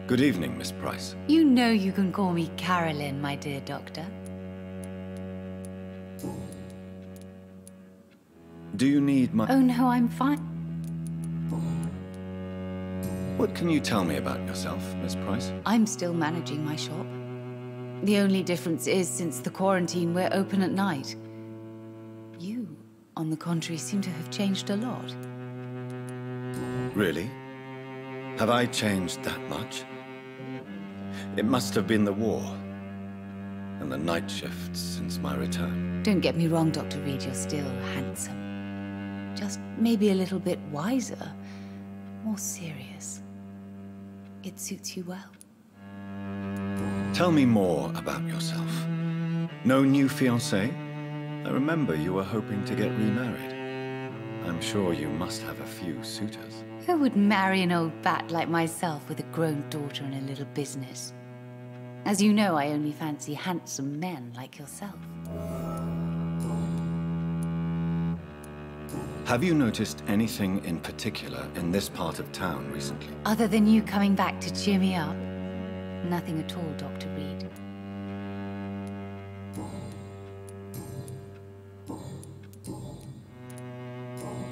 Good evening, Miss Price. You know you can call me Carolyn, my dear doctor. Do you need my... Oh no, I'm fine. What can you tell me about yourself, Miss Price? I'm still managing my shop. The only difference is, since the quarantine, we're open at night. You, on the contrary, seem to have changed a lot. Really? Have I changed that much? It must have been the war and the night shifts since my return. Don't get me wrong, Dr. Reed, you're still handsome. Just maybe a little bit wiser, more serious. It suits you well. Tell me more about yourself. No new fiancé? I remember you were hoping to get remarried. I'm sure you must have a few suitors. Who would marry an old bat like myself with a grown daughter and a little business? As you know, I only fancy handsome men like yourself. Have you noticed anything in particular in this part of town recently? Other than you coming back to cheer me up? Nothing at all, Dr. Reed.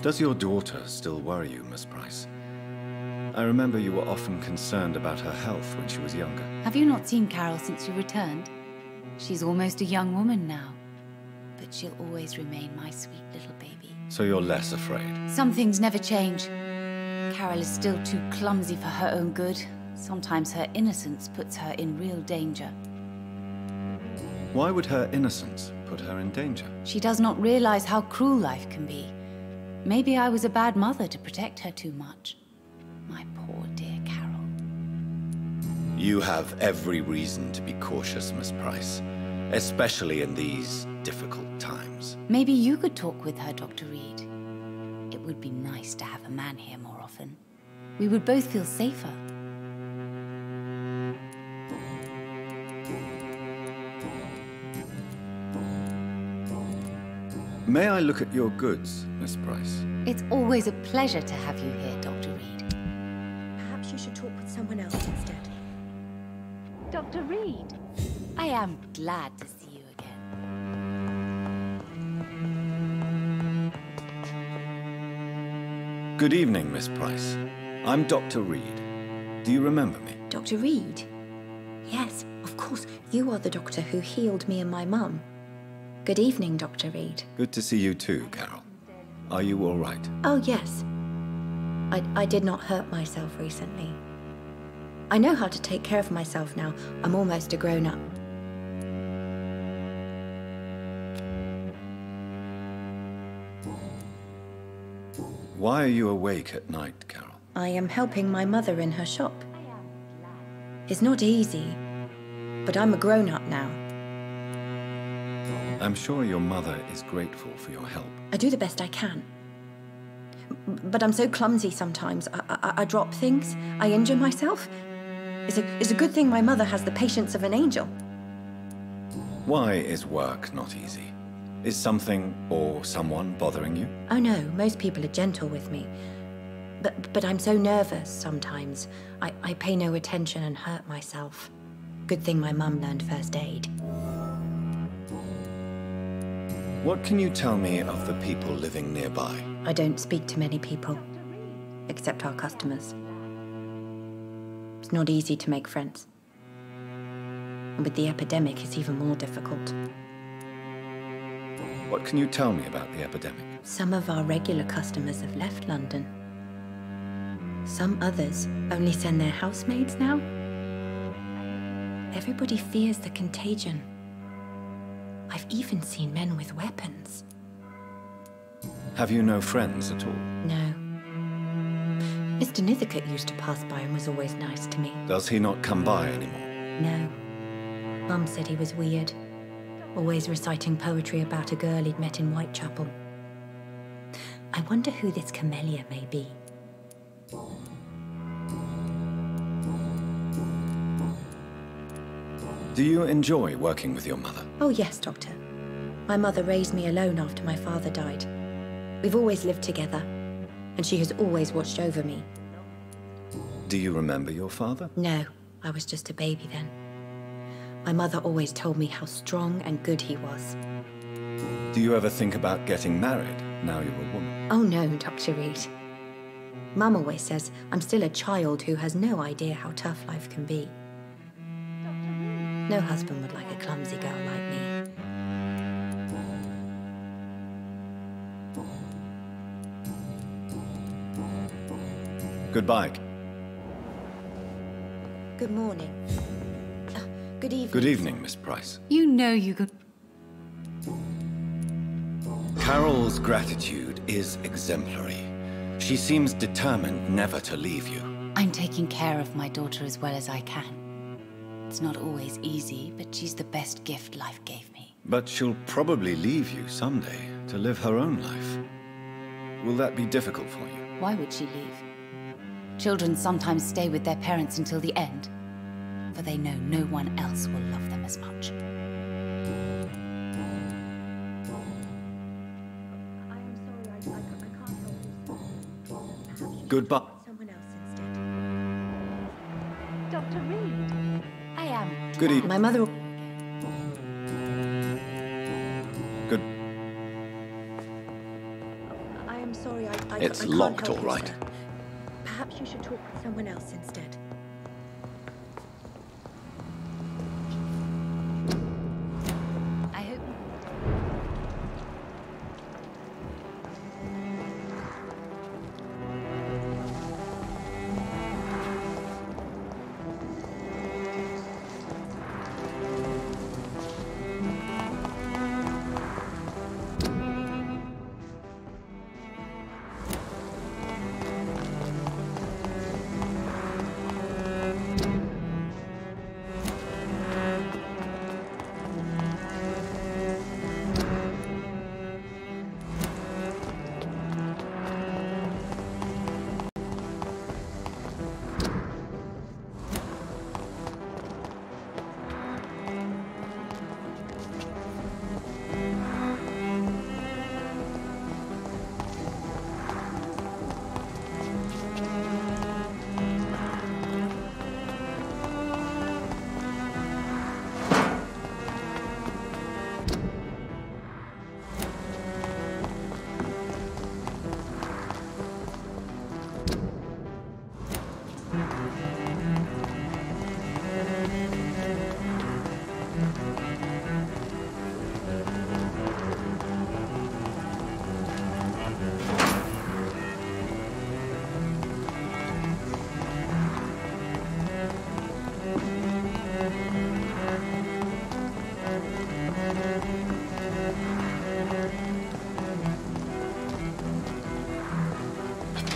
Does your daughter still worry you, Miss Price? I remember you were often concerned about her health when she was younger. Have you not seen Carol since you returned? She's almost a young woman now. But she'll always remain my sweet little baby. So you're less afraid? Some things never change. Carol is still too clumsy for her own good. Sometimes her innocence puts her in real danger. Why would her innocence put her in danger? She does not realize how cruel life can be. Maybe I was a bad mother to protect her too much. My poor dear Carol. You have every reason to be cautious, Miss Price. Especially in these difficult times. Maybe you could talk with her, Dr. Reed. It would be nice to have a man here more often. We would both feel safer. May I look at your goods, Miss Price? It's always a pleasure to have you here, Dr. Reed. Perhaps you should talk with someone else instead. Dr. Reed, I am glad to see you again. Good evening, Miss Price. I'm Dr. Reed. Do you remember me? Dr. Reed? Yes, of course. You are the doctor who healed me and my mum. Good evening, Dr. Reed. Good to see you too, Carol. Are you all right? Oh, yes. I did not hurt myself recently. I know how to take care of myself now. I'm almost a grown-up. Why are you awake at night, Carol? I am helping my mother in her shop. It's not easy, but I'm a grown-up now. I'm sure your mother is grateful for your help. I do the best I can. But I'm so clumsy sometimes. I drop things. I injure myself. It's a good thing my mother has the patience of an angel. Why is work not easy? Is something or someone bothering you? Oh no, most people are gentle with me. But I'm so nervous sometimes. I pay no attention and hurt myself. Good thing my mum learned first aid. What can you tell me of the people living nearby? I don't speak to many people, except our customers. It's not easy to make friends. And with the epidemic, it's even more difficult. What can you tell me about the epidemic? Some of our regular customers have left London. Some others only send their housemaids now. Everybody fears the contagion. I've even seen men with weapons. Have you no friends at all? No. Mr. Nithercote used to pass by and was always nice to me. Does he not come by anymore? No. Mum said he was weird. Always reciting poetry about a girl he'd met in Whitechapel. I wonder who this camellia may be. Do you enjoy working with your mother? Oh yes, Doctor. My mother raised me alone after my father died. We've always lived together, and she has always watched over me. Do you remember your father? No, I was just a baby then. My mother always told me how strong and good he was. Do you ever think about getting married, now you're a woman? Oh no, Dr. Reed. Mum always says I'm still a child who has no idea how tough life can be. No husband would like a clumsy girl like me. Goodbye. Good morning. Good evening. Good evening, Miss Price. You know you could... Carol's gratitude is exemplary. She seems determined never to leave you. I'm taking care of my daughter as well as I can. It's not always easy, but she's the best gift life gave me. But she'll probably leave you someday to live her own life. Will that be difficult for you? Why would she leave? Children sometimes stay with their parents until the end, for they know no one else will love them as much. I am sorry, I can't help you. Goodbye. Someone else instead. Dr. Reed. I am. Good evening. My mother... Good. I am sorry, I It's can't locked, help all you, right. sir. Perhaps you should talk with someone else instead. I hope...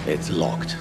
It's locked.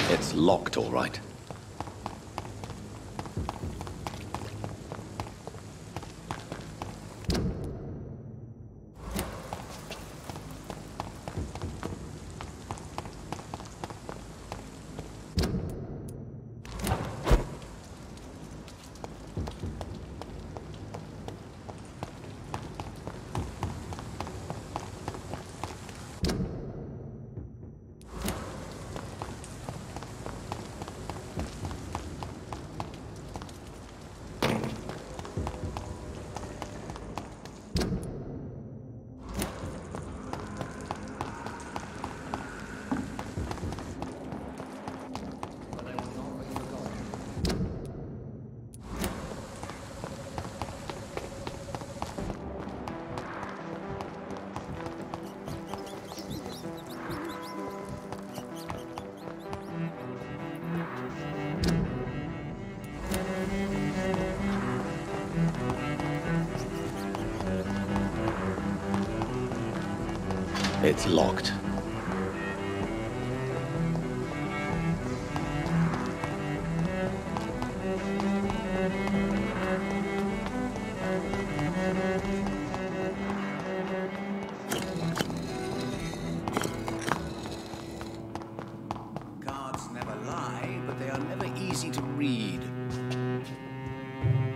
It's locked, all right. It's locked. Cards never lie, but they are never easy to read.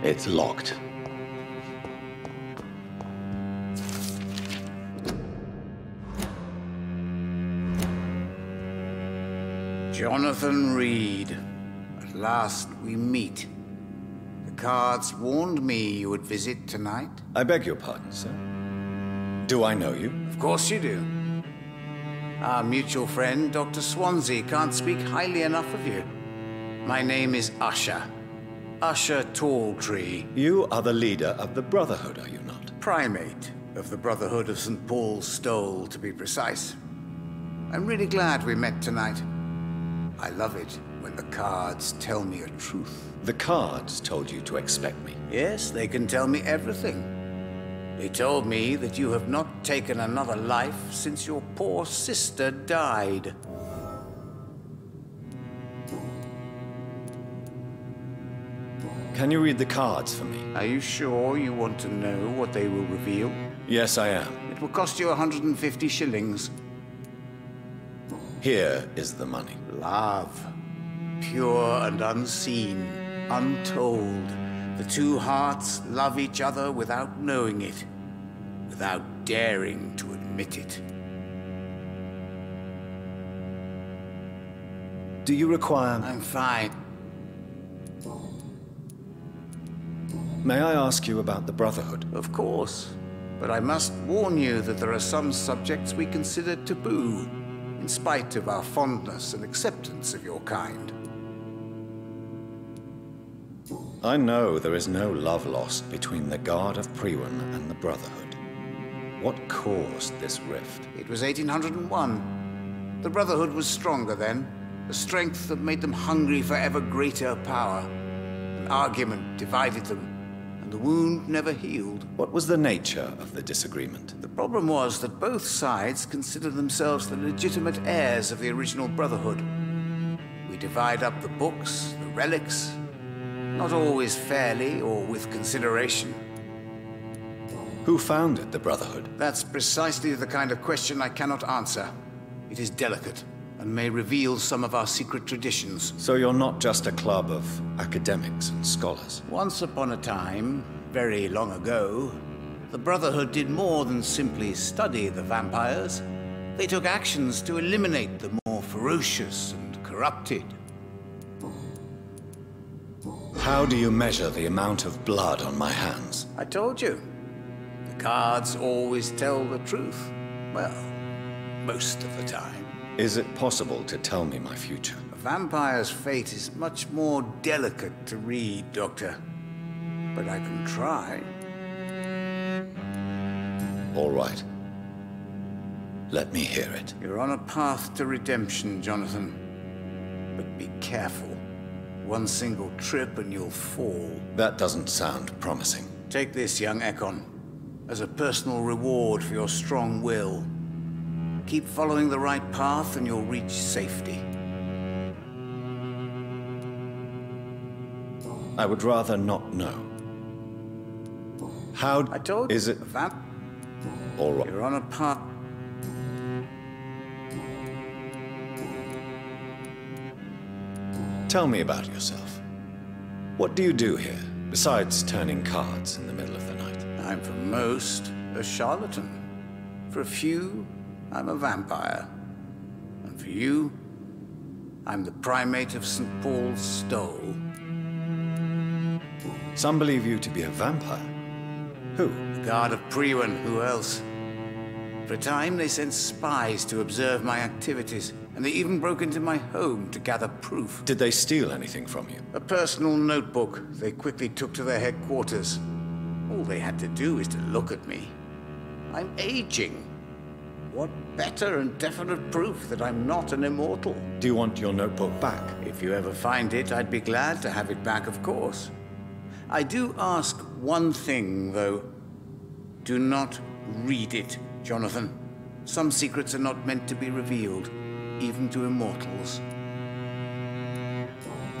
It's locked. Jonathan Reed. At last we meet. The cards warned me you would visit tonight. I beg your pardon, sir. Do I know you? Of course you do. Our mutual friend, Dr. Swansea, can't speak highly enough of you. My name is Usher. Usher Talltree. You are the leader of the Brotherhood, are you not? Primate of the Brotherhood of St. Paul's Stole, to be precise. I'm really glad we met tonight. I love it when the cards tell me a truth. The cards told you to expect me. Yes, they can tell me everything. They told me that you have not taken another life since your poor sister died. Can you read the cards for me? Are you sure you want to know what they will reveal? Yes, I am. It will cost you 150 shillings. Here is the money. Love. Pure and unseen, untold. The two hearts love each other without knowing it, without daring to admit it. Do you require... I'm fine. May I ask you about the Brotherhood? Of course. But I must warn you that there are some subjects we consider taboo, in spite of our fondness and acceptance of your kind. I know there is no love lost between the Guard of Priwen and the Brotherhood. What caused this rift? It was 1801. The Brotherhood was stronger then, a strength that made them hungry for ever greater power. An argument divided them, and the wound never healed. What was the nature of the disagreement? The problem was that both sides considered themselves the legitimate heirs of the original Brotherhood. We divide up the books, the relics, not always fairly or with consideration. Who founded the Brotherhood? That's precisely the kind of question I cannot answer. It is delicate, and may reveal some of our secret traditions. So you're not just a club of academics and scholars? Once upon a time, very long ago, the Brotherhood did more than simply study the vampires. They took actions to eliminate the more ferocious and corrupted. How do you measure the amount of blood on my hands? I told you. The cards always tell the truth. Well, most of the time. Is it possible to tell me my future? A vampire's fate is much more delicate to read, Doctor. But I can try. All right. Let me hear it. You're on a path to redemption, Jonathan. But be careful. One single trip and you'll fall. That doesn't sound promising. Take this, young Ekon, as a personal reward for your strong will. Keep following the right path and you'll reach safety. I would rather not know. How I told is you, it? Vamp. All right. You're on a path. Tell me about yourself. What do you do here, besides turning cards in the middle of the night? I'm for most a charlatan. For a few, I'm a vampire. And for you, I'm the primate of St. Paul's Stole. Some believe you to be a vampire. Who? The Guard of Priwen, who else? For a time, they sent spies to observe my activities, and they even broke into my home to gather proof. Did they steal anything from you? A personal notebook they quickly took to their headquarters. All they had to do is to look at me. I'm aging. What better and definite proof that I'm not an immortal? Do you want your notebook back? If you ever find it, I'd be glad to have it back, of course. I do ask one thing, though. Do not read it, Jonathan. Some secrets are not meant to be revealed, even to immortals.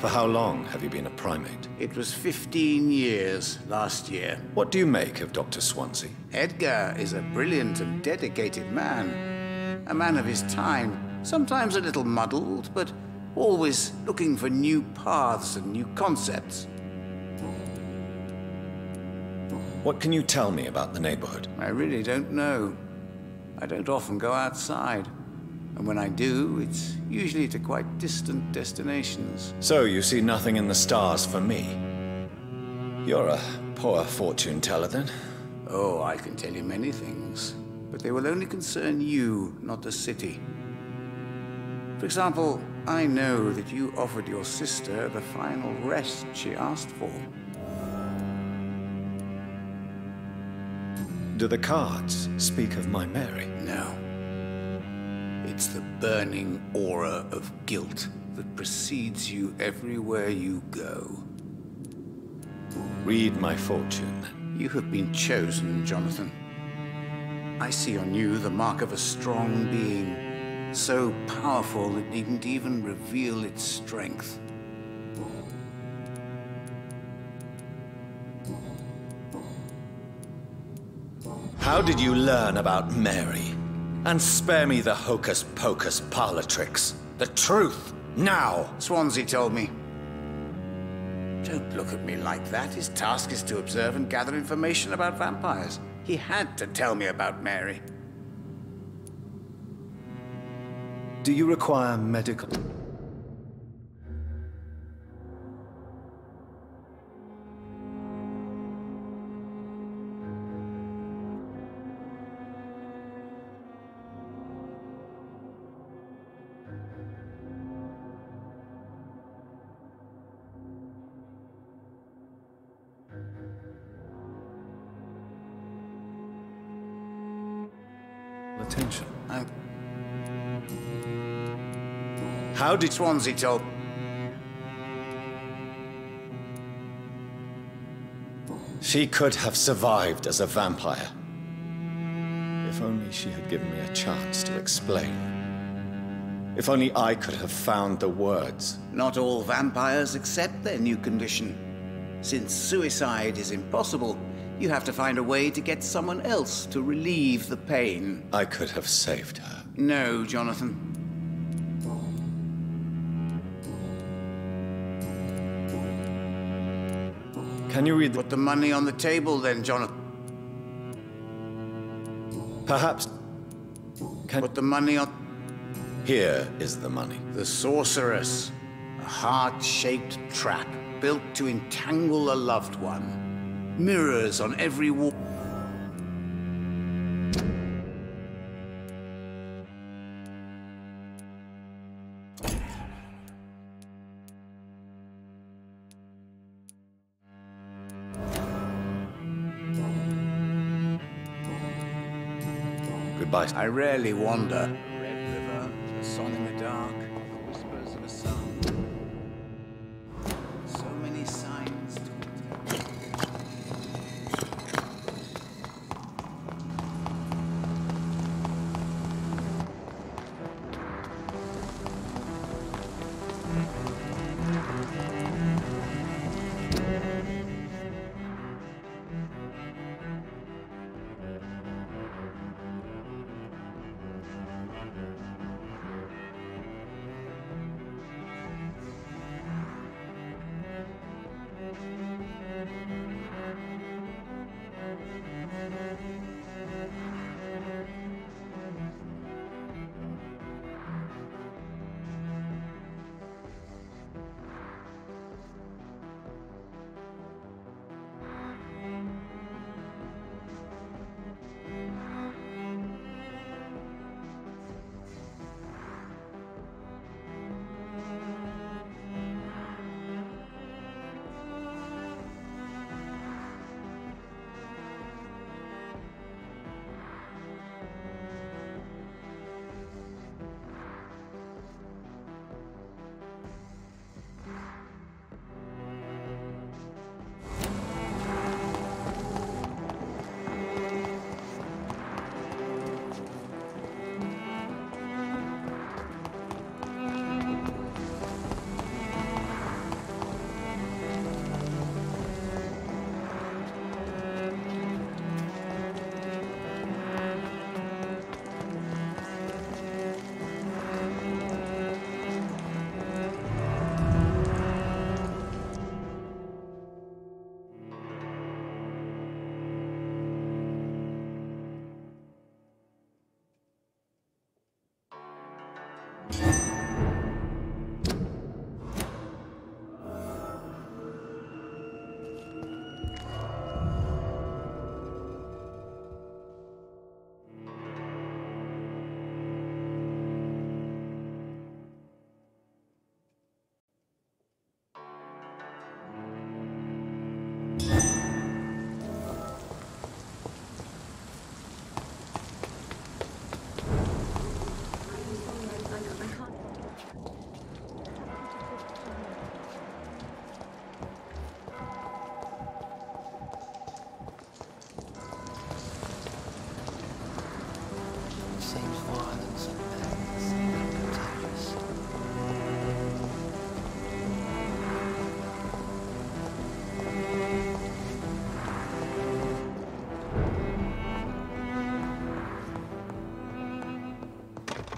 For how long have you been a primate? It was 15 years last year. What do you make of Dr. Swansea? Edgar is a brilliant and dedicated man. A man of his time, sometimes a little muddled, but always looking for new paths and new concepts. What can you tell me about the neighborhood? I really don't know. I don't often go outside. And when I do, it's usually to quite distant destinations. So you see nothing in the stars for me? You're a poor fortune teller, then? Oh, I can tell you many things. But they will only concern you, not the city. For example, I know that you offered your sister the final rest she asked for. Do the cards speak of my Mary? No. It's the burning aura of guilt that precedes you everywhere you go. Read my fortune, then. You have been chosen, Jonathan. I see on you the mark of a strong being, so powerful it needn't even reveal its strength. How did you learn about Mary? And spare me the hocus-pocus parlor tricks. The truth, now! Swansea told me. Don't look at me like that. His task is to observe and gather information about vampires. He had to tell me about Mary. Do you require medical... attention? How did Swansea told... She could have survived as a vampire. If only she had given me a chance to explain. If only I could have found the words. Not all vampires accept their new condition. Since suicide is impossible, you have to find a way to get someone else to relieve the pain. I could have saved her. No, Jonathan. Can you read the... Put the money on the table then, Jonathan. Perhaps... Can... Put the money on... Here is the money. The sorceress. A heart-shaped trap built to entangle a loved one. Mirrors on every wall. Goodbye. I rarely wander. A red river, a song in the dark, the whispers of a song.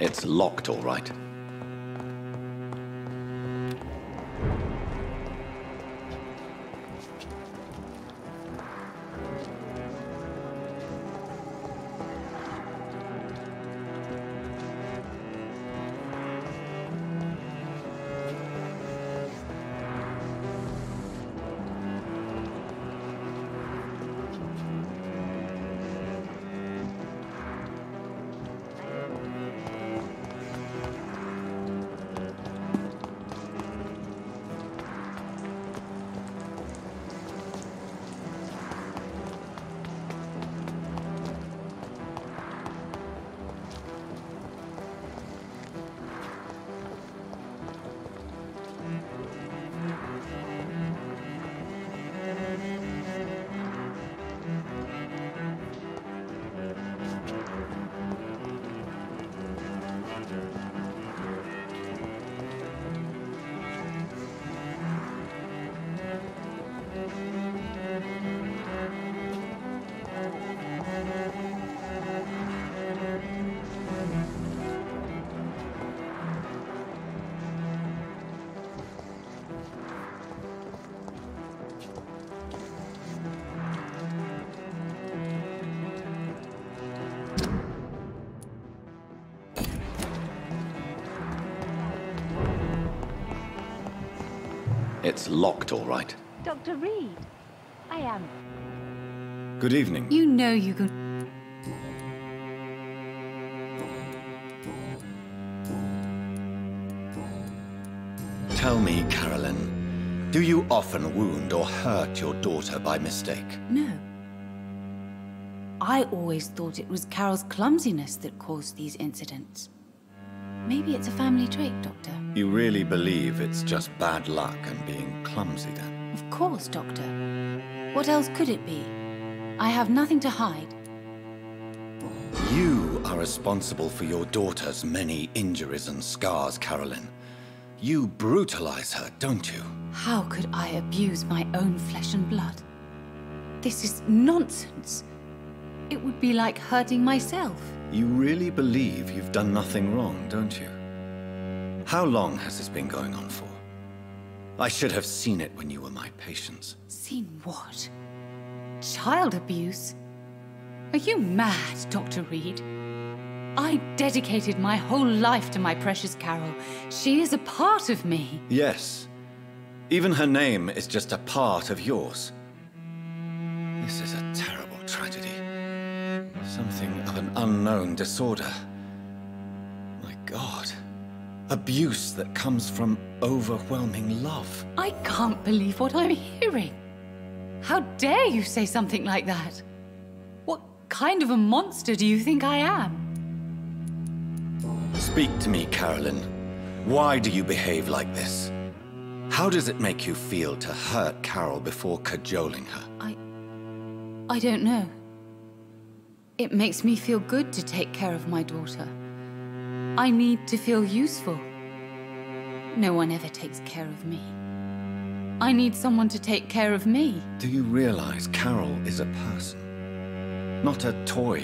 It's locked, all right. It's locked, all right. Dr. Reed, I am. Good evening. You know you can... Tell me, Carolyn, do you often wound or hurt your daughter by mistake? No. I always thought it was Carol's clumsiness that caused these incidents. Maybe it's a family trait, Doctor. You really believe it's just bad luck and being clumsy, then? Of course, Doctor. What else could it be? I have nothing to hide. You are responsible for your daughter's many injuries and scars, Carolyn. You brutalize her, don't you? How could I abuse my own flesh and blood? This is nonsense. It would be like hurting myself. You really believe you've done nothing wrong, don't you? How long has this been going on for? I should have seen it when you were my patients. Seen what? Child abuse? Are you mad, Dr. Reed? I dedicated my whole life to my precious Carol. She is a part of me. Yes. Even her name is just a part of yours. This is a terrible tragedy. Something of an unknown disorder. My God. Abuse that comes from overwhelming love. I can't believe what I'm hearing. How dare you say something like that? What kind of a monster do you think I am? Speak to me, Carolyn. Why do you behave like this? How does it make you feel to hurt Carol before cajoling her? I don't know. It makes me feel good to take care of my daughter. I need to feel useful. No one ever takes care of me. I need someone to take care of me. Do you realize Carol is a person? Not a toy.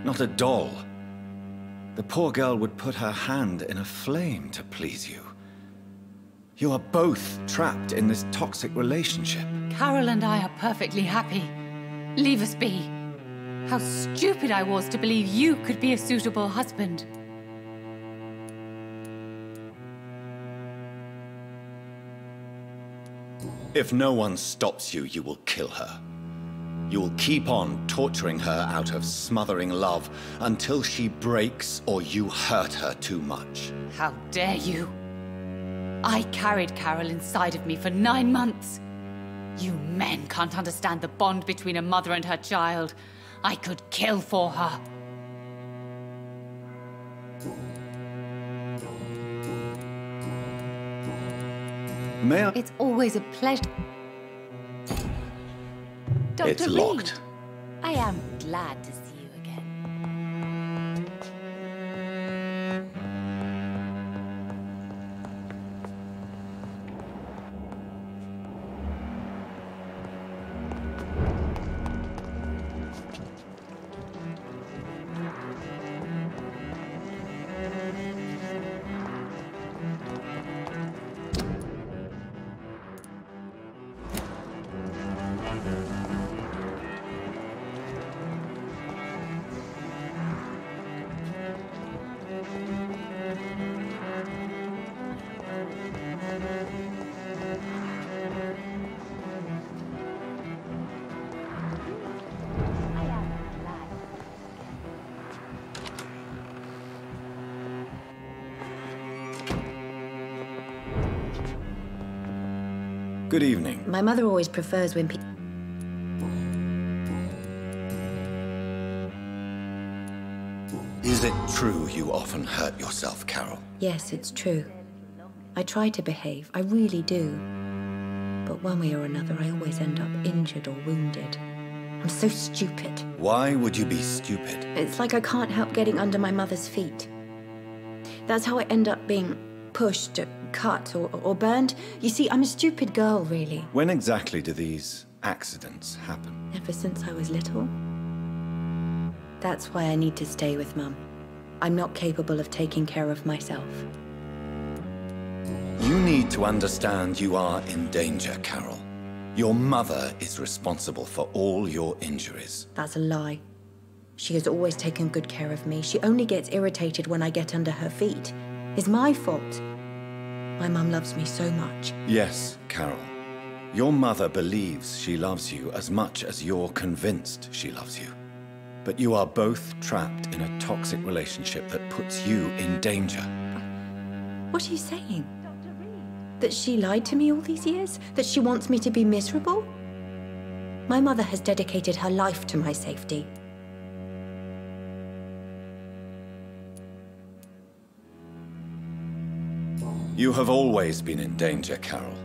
Not a doll. The poor girl would put her hand in a flame to please you. You are both trapped in this toxic relationship. Carol and I are perfectly happy. Leave us be. How stupid I was to believe you could be a suitable husband. If no one stops you, you will kill her. You will keep on torturing her out of smothering love until she breaks or you hurt her too much. How dare you? I carried Carol inside of me for 9 months. You men can't understand the bond between a mother and her child. I could kill for her. May I? It's always a pleasure. Dr. It's Reed, locked. I am glad to see you again. Good evening. My mother always prefers when people... Is it true you often hurt yourself, Carol? Yes, it's true. I try to behave, I really do. But one way or another, I always end up injured or wounded. I'm so stupid. Why would you be stupid? It's like I can't help getting under my mother's feet. That's how I end up being pushed, cut, or burned. You see, I'm a stupid girl, really. When exactly do these accidents happen? Ever since I was little. That's why I need to stay with Mum. I'm not capable of taking care of myself. You need to understand you are in danger, Carol. Your mother is responsible for all your injuries. That's a lie. She has always taken good care of me. She only gets irritated when I get under her feet. It's my fault. My mum loves me so much. Yes, Carol. Your mother believes she loves you as much as you're convinced she loves you. But you are both trapped in a toxic relationship that puts you in danger. What are you saying? That she lied to me all these years? That she wants me to be miserable? My mother has dedicated her life to my safety. You have always been in danger, Carol.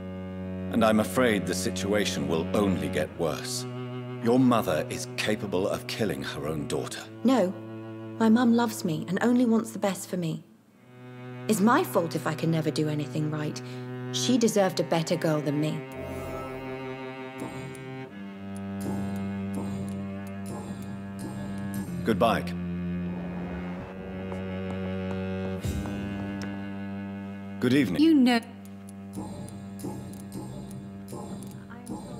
And I'm afraid the situation will only get worse. Your mother is capable of killing her own daughter. No. My mum loves me and only wants the best for me. It's my fault if I can never do anything right. She deserved a better girl than me. Goodbye. Good evening. You know...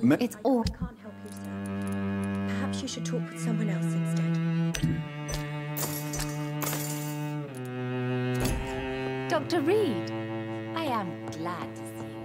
It's all... I can't help you, sir. Perhaps you should talk with someone else instead. Dr. Reed, I am glad to see you.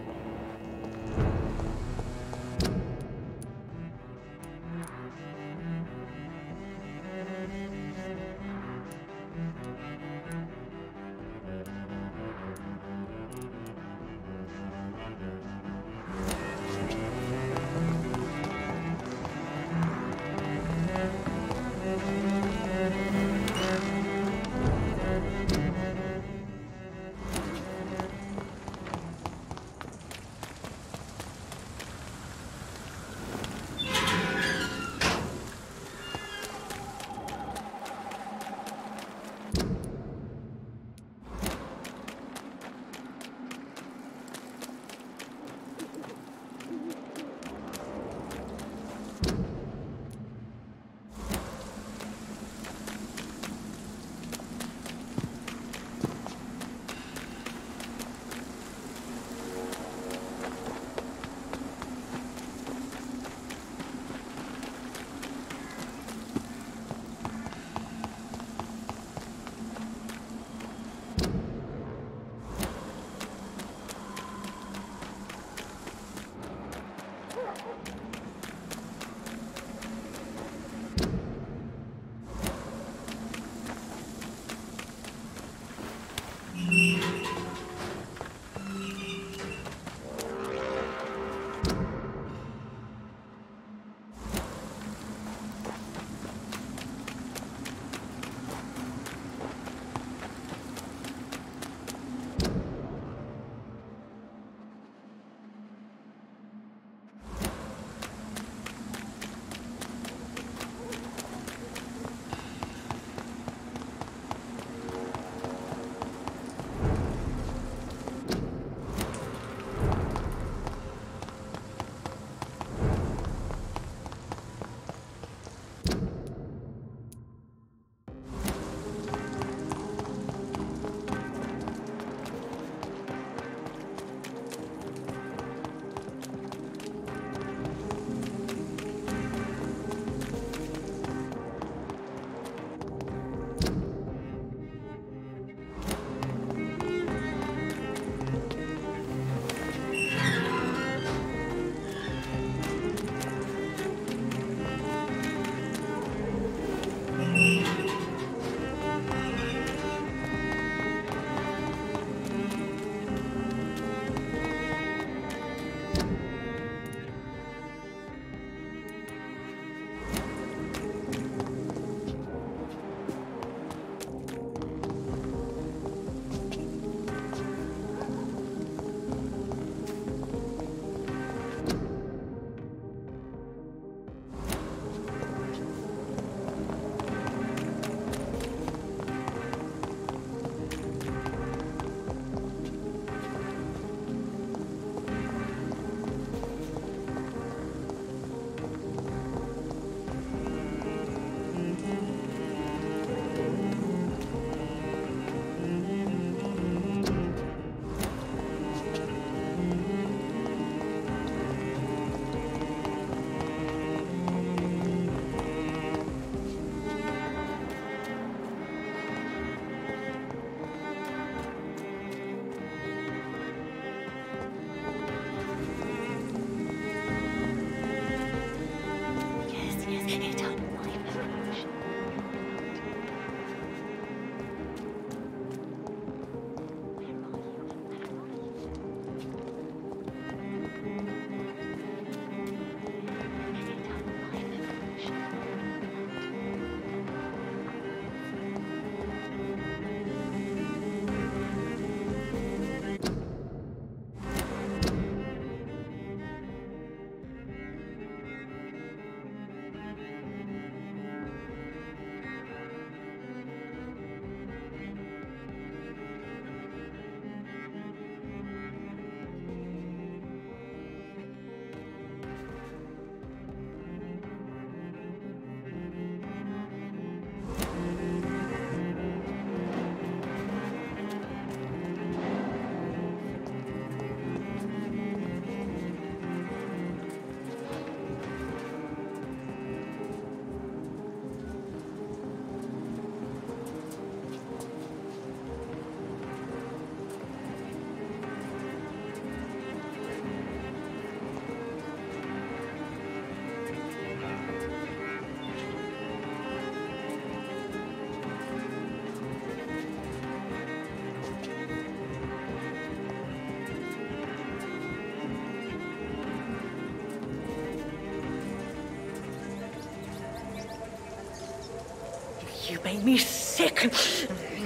You made me sick.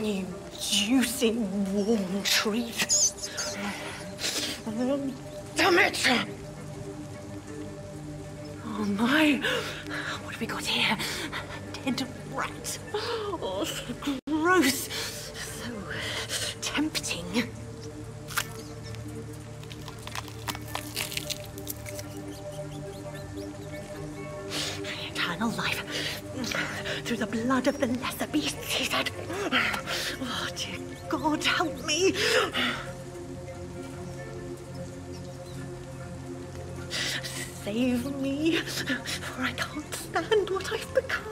You juicy, warm treat. Damn it! Oh my! What have we got here? A dead rat. Oh, so gross. So tempting. Eternal life. Through the blood of the lesser beasts, he said. Oh, dear God, help me. Save me, for I can't stand what I've become.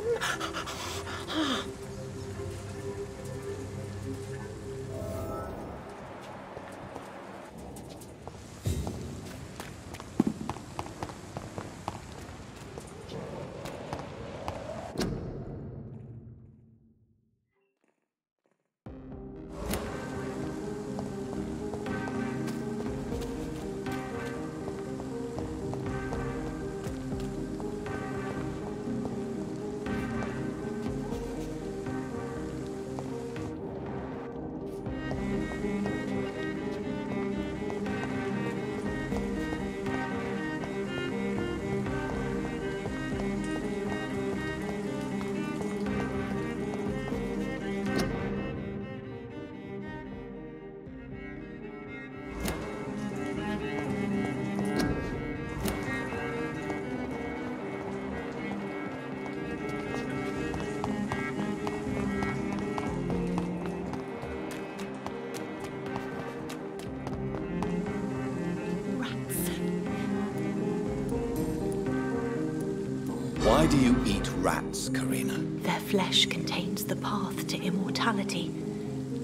Why do you eat rats, Karina? Their flesh contains the path to immortality.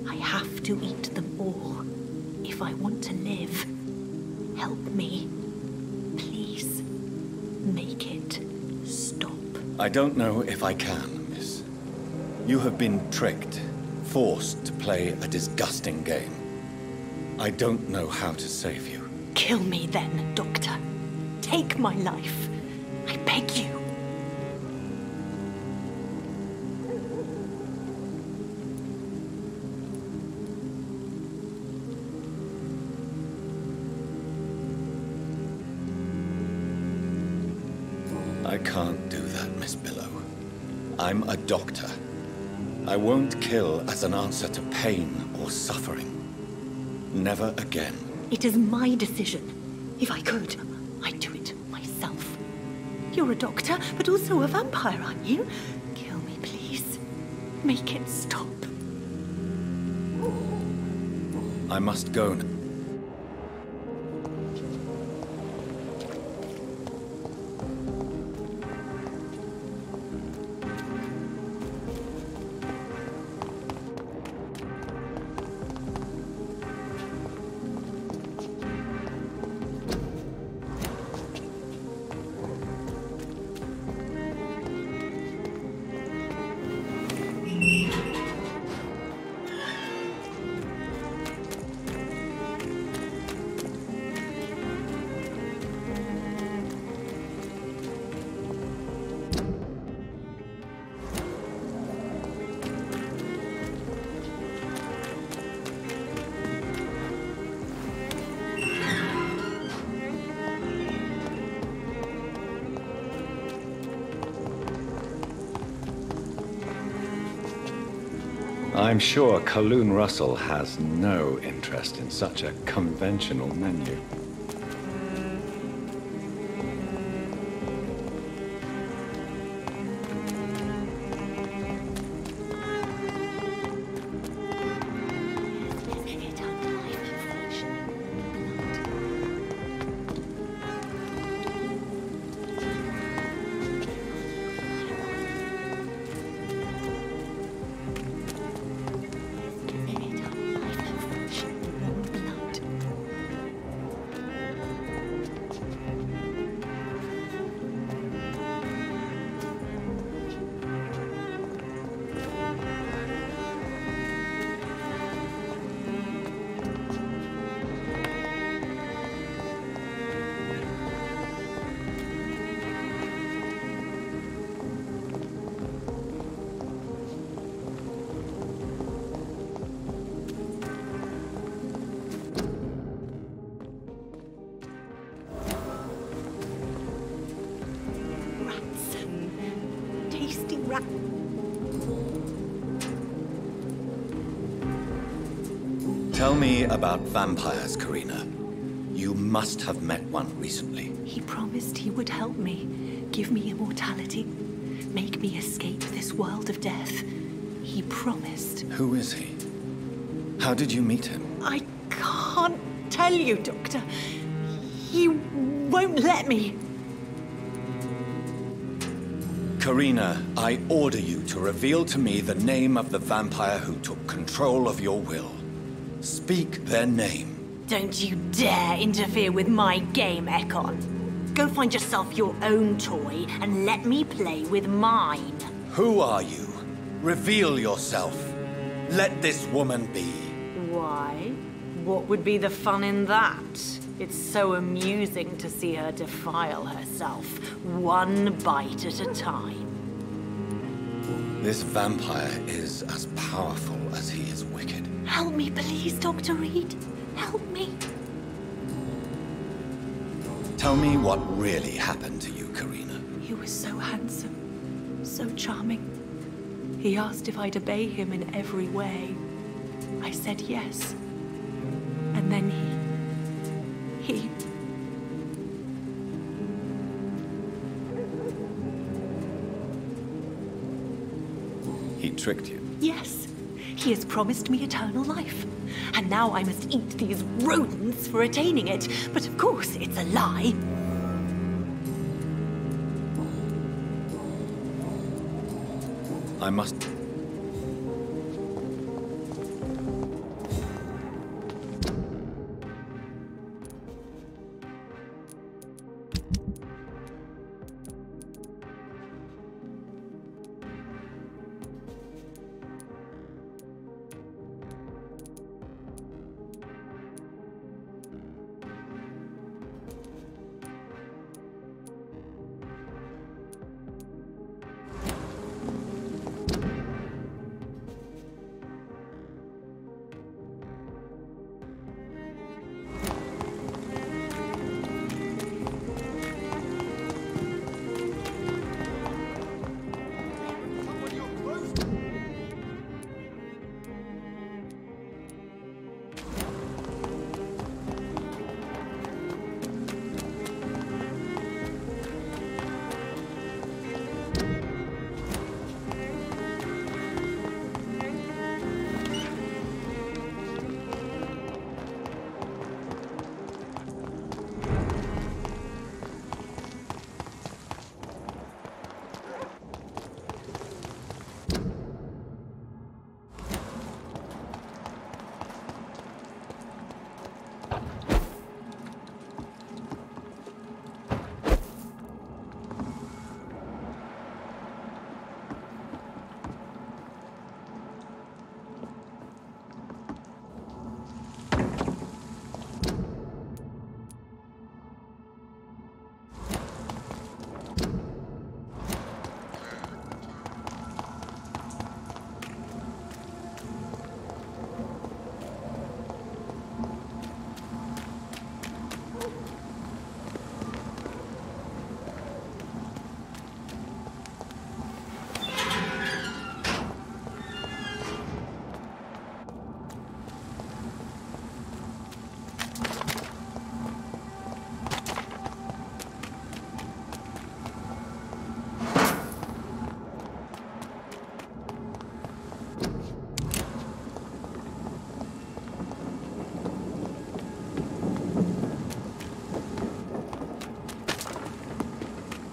I have to eat them all if I want to live. Help me. Please. Make it stop. I don't know if I can, miss. You have been tricked, forced to play a disgusting game. I don't know how to save you. Kill me then, Doctor. Take my life. I beg you. I can't do that, Miss Billow. I'm a doctor. I won't kill as an answer to pain or suffering. Never again. It is my decision. If I could, I'd do it myself. You're a doctor, but also a vampire, aren't you? Kill me, please. Make it stop. I must go now. I'm sure Kaloon Russell has no interest in such a conventional menu. Tell me about vampires, Karina. You must have met one recently. He promised he would help me, give me immortality, make me escape this world of death. He promised. Who is he? How did you meet him? I can't tell you, Doctor. He won't let me. Karina, I order you to reveal to me the name of the vampire who took control of your will. Speak their name. Don't you dare interfere with my game, Ekon. Go find yourself your own toy and let me play with mine. Who are you? Reveal yourself. Let this woman be. Why? What would be the fun in that? It's so amusing to see her defile herself, one bite at a time. This vampire is as powerful as he is wicked. Help me, please, Dr. Reed. Help me. Tell me what really happened to you, Karina. He was so handsome, so charming. He asked if I'd obey him in every way. I said yes. And then he... He tricked you. Yes. He has promised me eternal life. And now I must eat these rodents for attaining it. But of course, it's a lie. I must...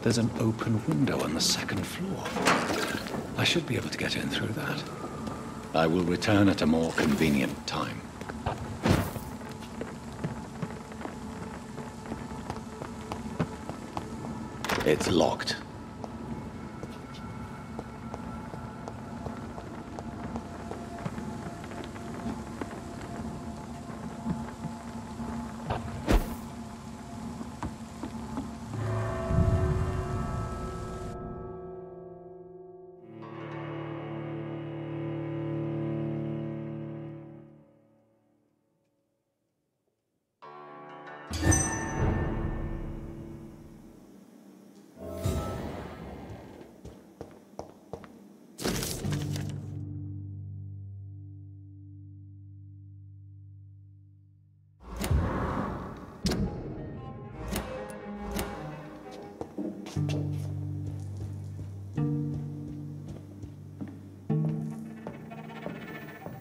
There's an open window on the second floor. I should be able to get in through that. I will return at a more convenient time. It's locked.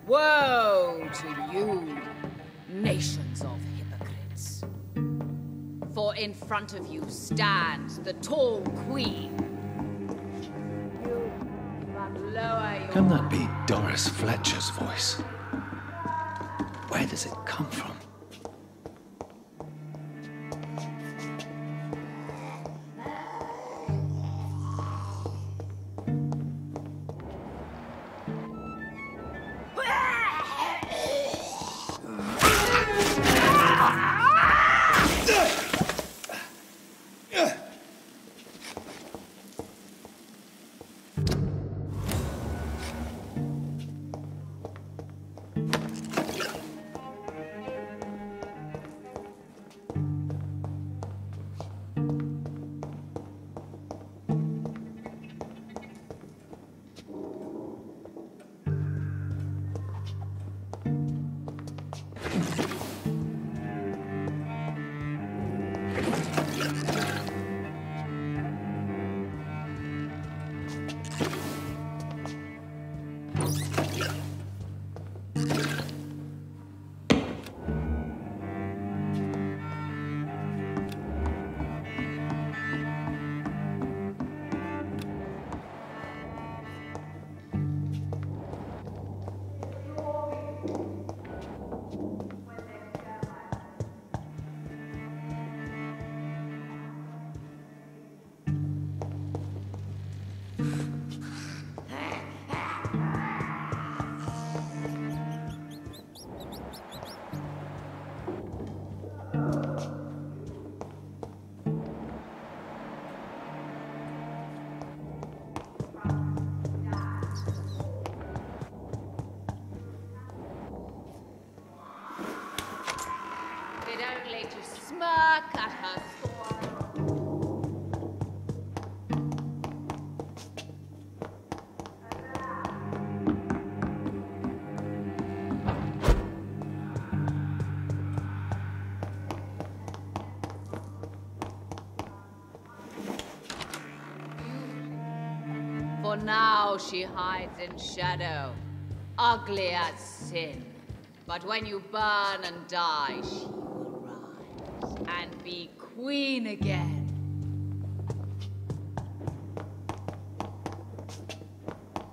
Woe to you, nations of hypocrites. For in front of you stands the tall queen. You must lower your... Can that be Doris Fletcher's voice? Where does it come from? Only to smirk at her scorn. For now she hides in shadow, ugly as sin. But when you burn and die, she will rise and be queen again.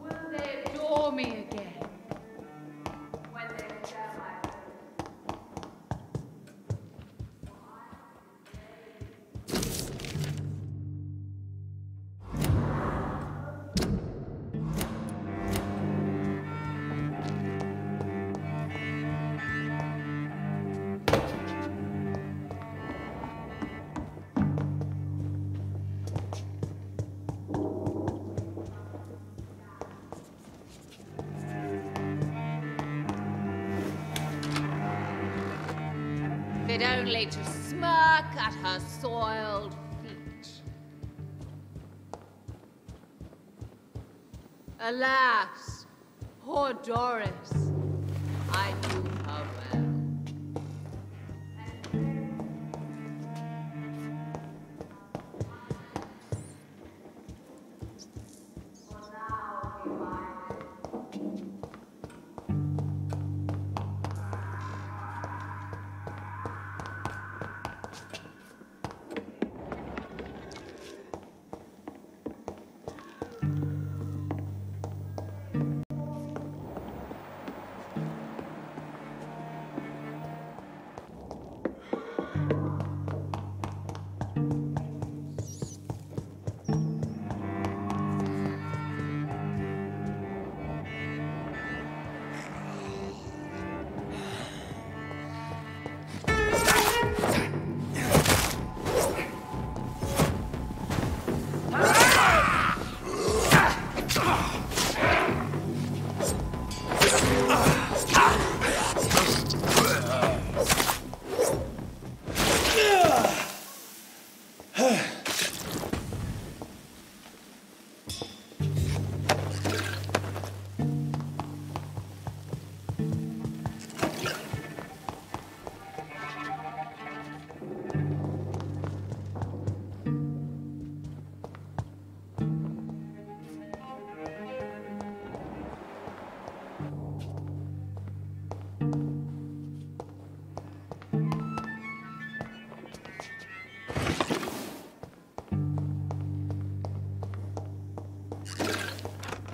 Will they adore me again? When they share my fit only to smirk at her soiled feet. Alas, poor Doris, I knew her well.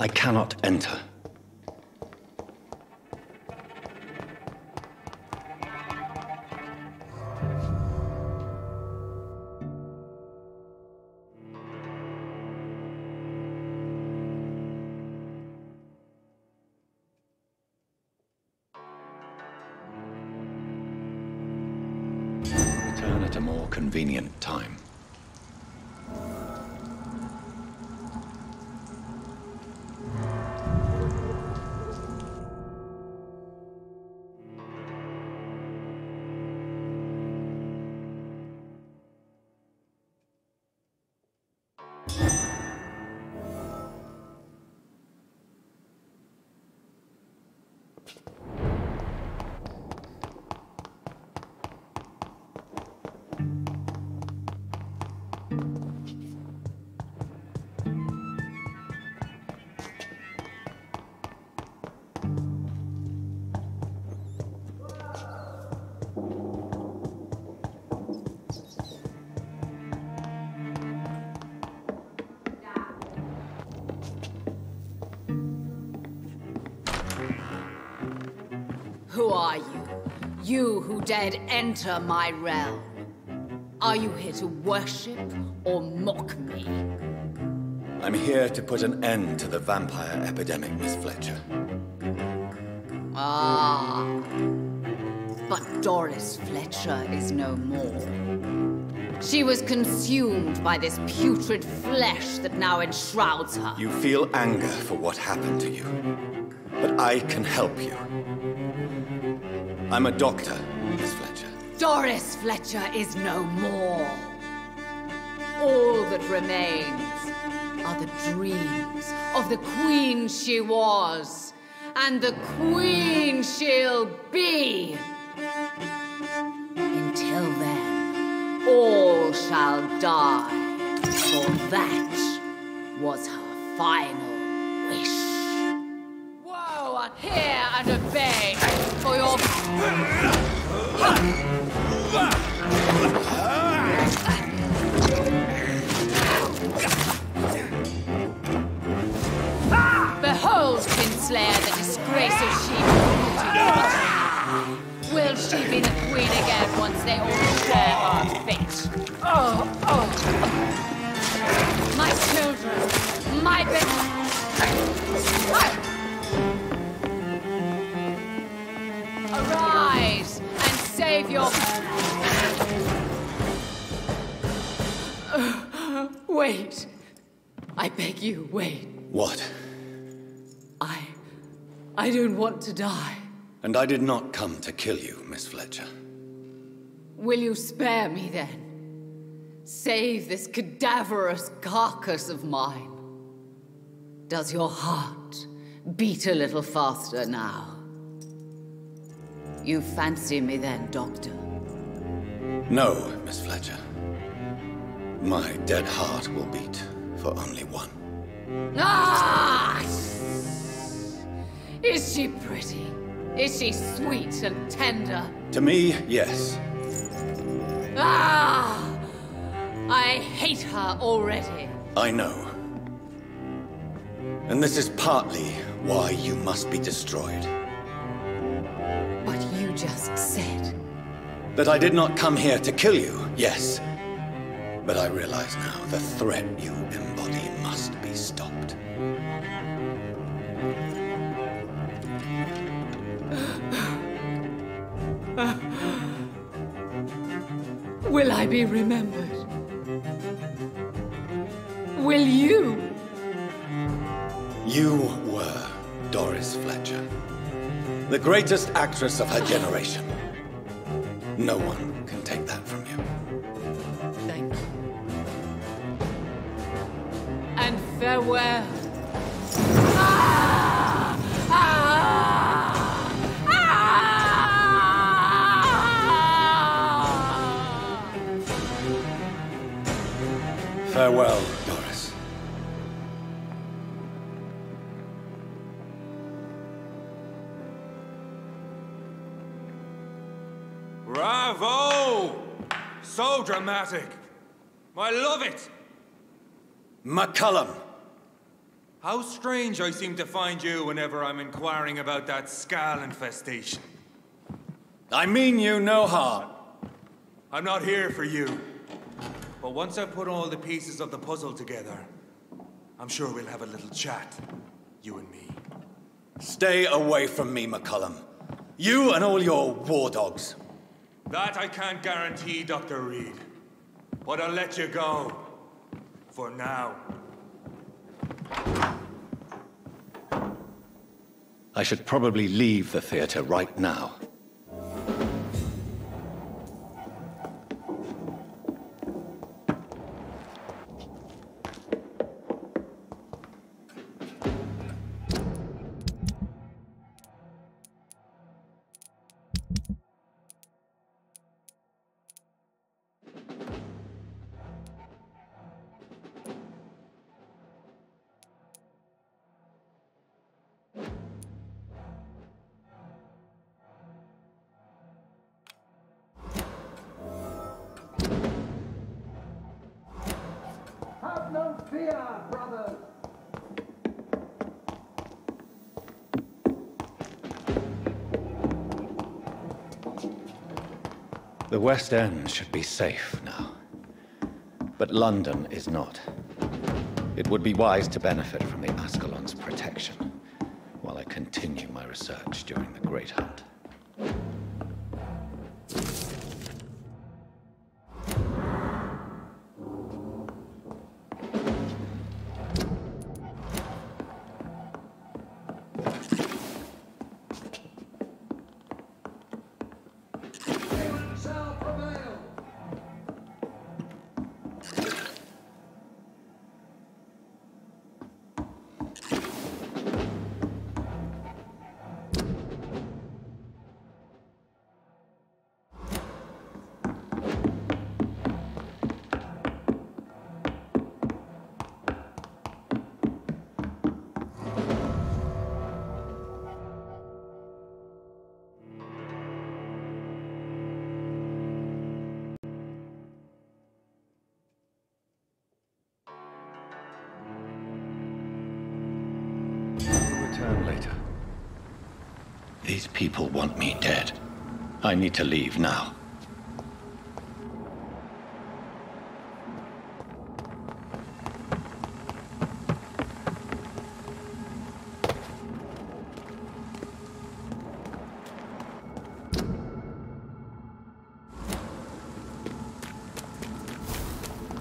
I cannot enter. Return at a more convenient time. Who are you? You who dared enter my realm. Are you here to worship or mock me? I'm here to put an end to the vampire epidemic, Miss Fletcher. Ah. But Doris Fletcher is no more. She was consumed by this putrid flesh that now enshrouds her. You feel anger for what happened to you, but I can help you. I'm a doctor, Miss Fletcher. Doris Fletcher is no more. All that remains are the dreams of the queen she was, and the queen she'll be. Until then, all shall die, for that was her final wish. Whoa, hear and obey, for your... Behold, Kinslayer, the disgrace of she. Will she be the queen again once they all share our fate? My children, my arise and save your... Wait. I beg you, wait. What? I don't want to die. And I did not come to kill you, Miss Fletcher. Will you spare me then? Save this cadaverous carcass of mine. Does your heart beat a little faster now? You fancy me then, Doctor? No, Miss Fletcher. My dead heart will beat for only one. Ah! Is she pretty? Is she sweet and tender? To me, yes. Ah! I hate her already. I know. And this is partly why you must be destroyed. But you just said... That I did not come here to kill you, yes. But I realize now the threat you embody must be stopped. Will I be remembered? Will you? You were Doris Fletcher, the greatest actress of her generation. No one can take that from you. Thank you. And farewell. Ah! Ah! Ah! Farewell, Doris. Bravo! So dramatic. I love it. McCullum! How strange I seem to find you whenever I'm inquiring about that Skal infestation. I mean you no harm. I'm not here for you. But once I've put all the pieces of the puzzle together, I'm sure we'll have a little chat, you and me. Stay away from me, McCullum. You and all your war dogs. That I can't guarantee, Dr. Reed. But I'll let you go. For now. I should probably leave the theater right now. Have no fear, brothers! The West End should be safe now. But London is not. It would be wise to benefit from the Ascalon's protection, while I continue my research during the Great Hunt. Shall prevail! Return later. These people want me dead. I need to leave now.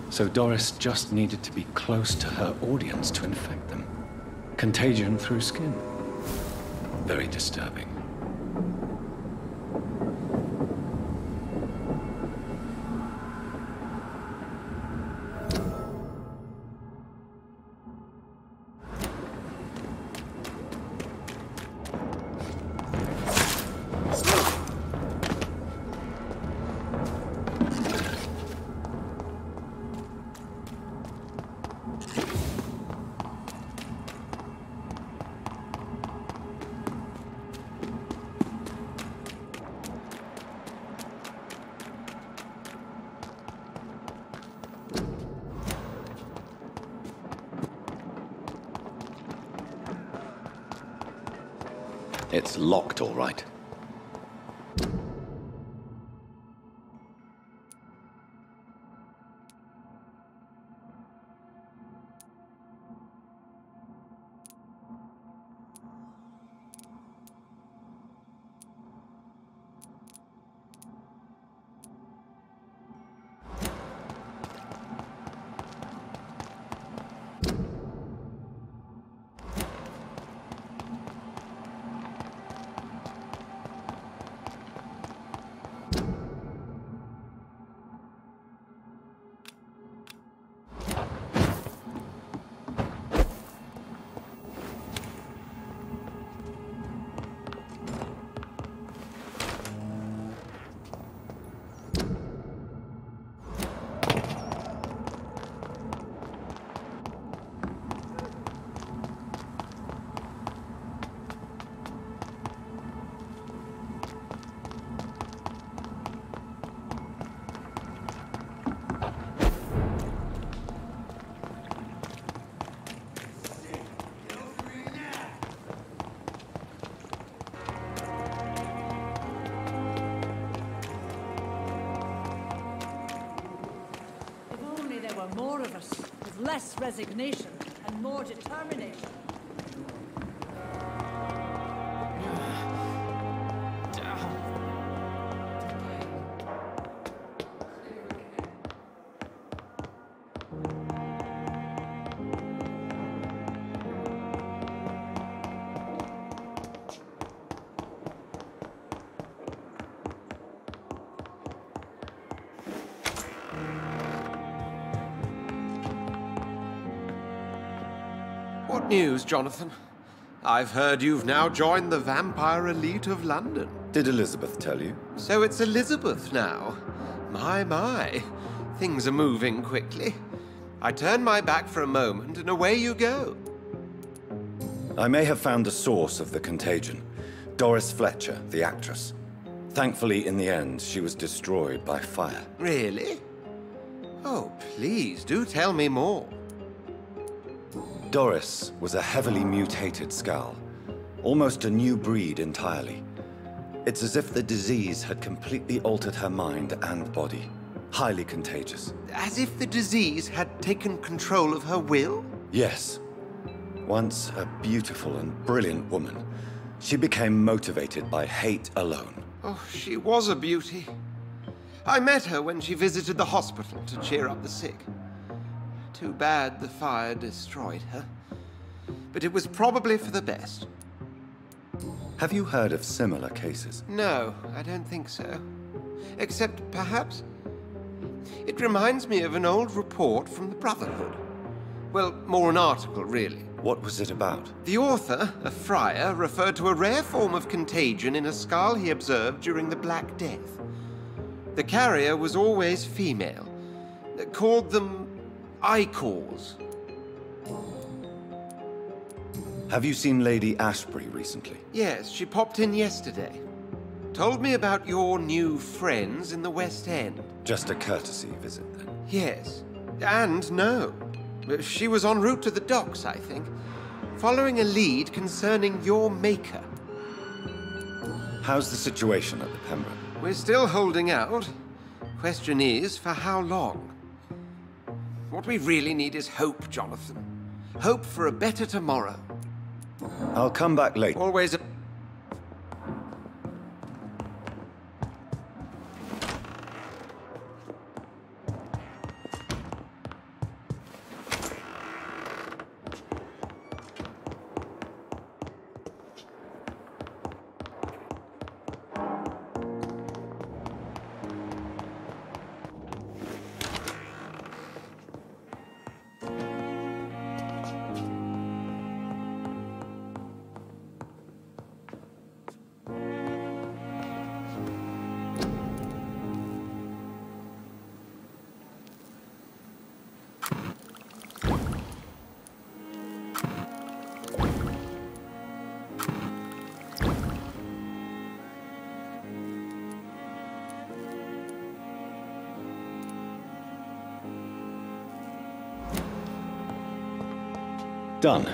So Doris just needed to be close to her audience to infect them. Contagion through skin. Very disturbing. It's locked, all right. were more of us, with less resignation and more determination. What news, Jonathan? I've heard you've now joined the vampire elite of London. Did Elizabeth tell you? So it's Elizabeth now. My. Things are moving quickly. I turn my back for a moment and away you go. I may have found the source of the contagion. Doris Fletcher, the actress. Thankfully, in the end, she was destroyed by fire. Really? Oh, please, do tell me more. Doris was a heavily mutated skull. Almost a new breed entirely. It's as if the disease had completely altered her mind and body. Highly contagious. As if the disease had taken control of her will? Yes. Once a beautiful and brilliant woman, she became motivated by hate alone. Oh, she was a beauty. I met her when she visited the hospital to cheer up the sick. Too bad the fire destroyed her. But it was probably for the best. Have you heard of similar cases? No, I don't think so. Except, perhaps, it reminds me of an old report from the Brotherhood. Well, more an article, really. What was it about? The author, a friar, referred to a rare form of contagion in a skull he observed during the Black Death. The carrier was always female. Called them Icors. Have you seen Lady Ashbury recently? Yes, she popped in yesterday. Told me about your new friends in the West End. Just a courtesy visit, then? Yes. And no. She was en route to the docks, I think, following a lead concerning your maker. How's the situation at the Pembroke? We're still holding out. Question is, for how long? What we really need is hope, Jonathan. Hope for a better tomorrow. I'll come back later. Always a... Done.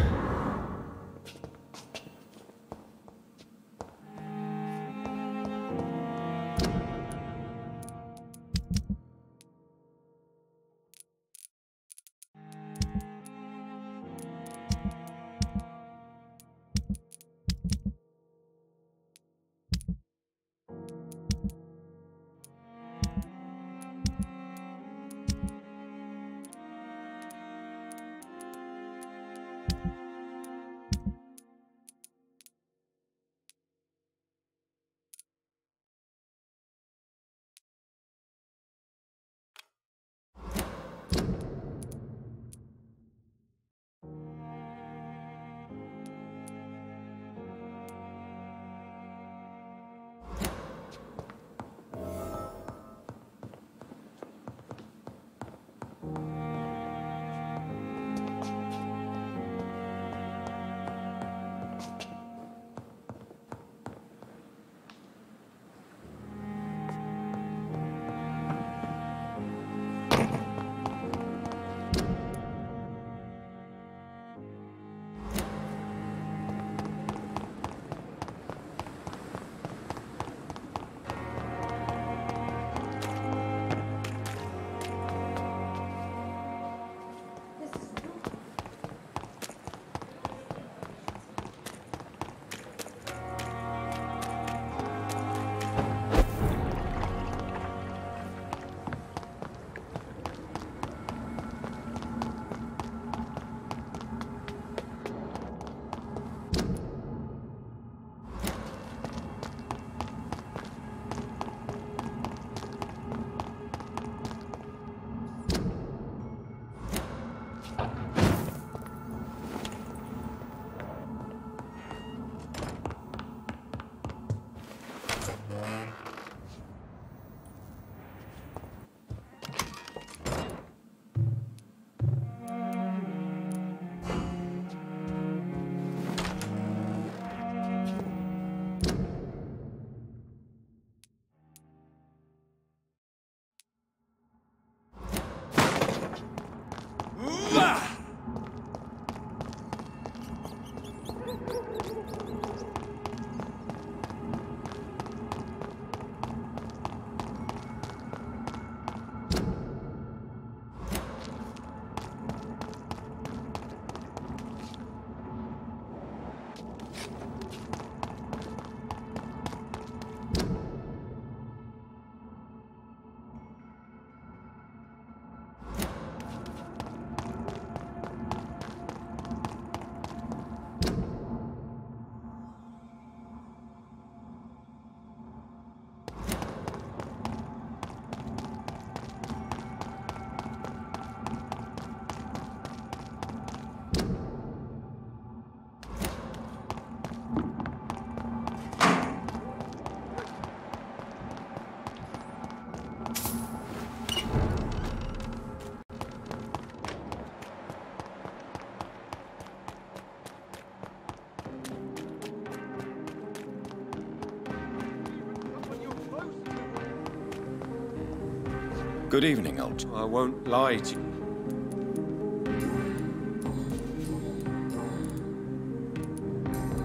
Good evening, old... I won't lie to you.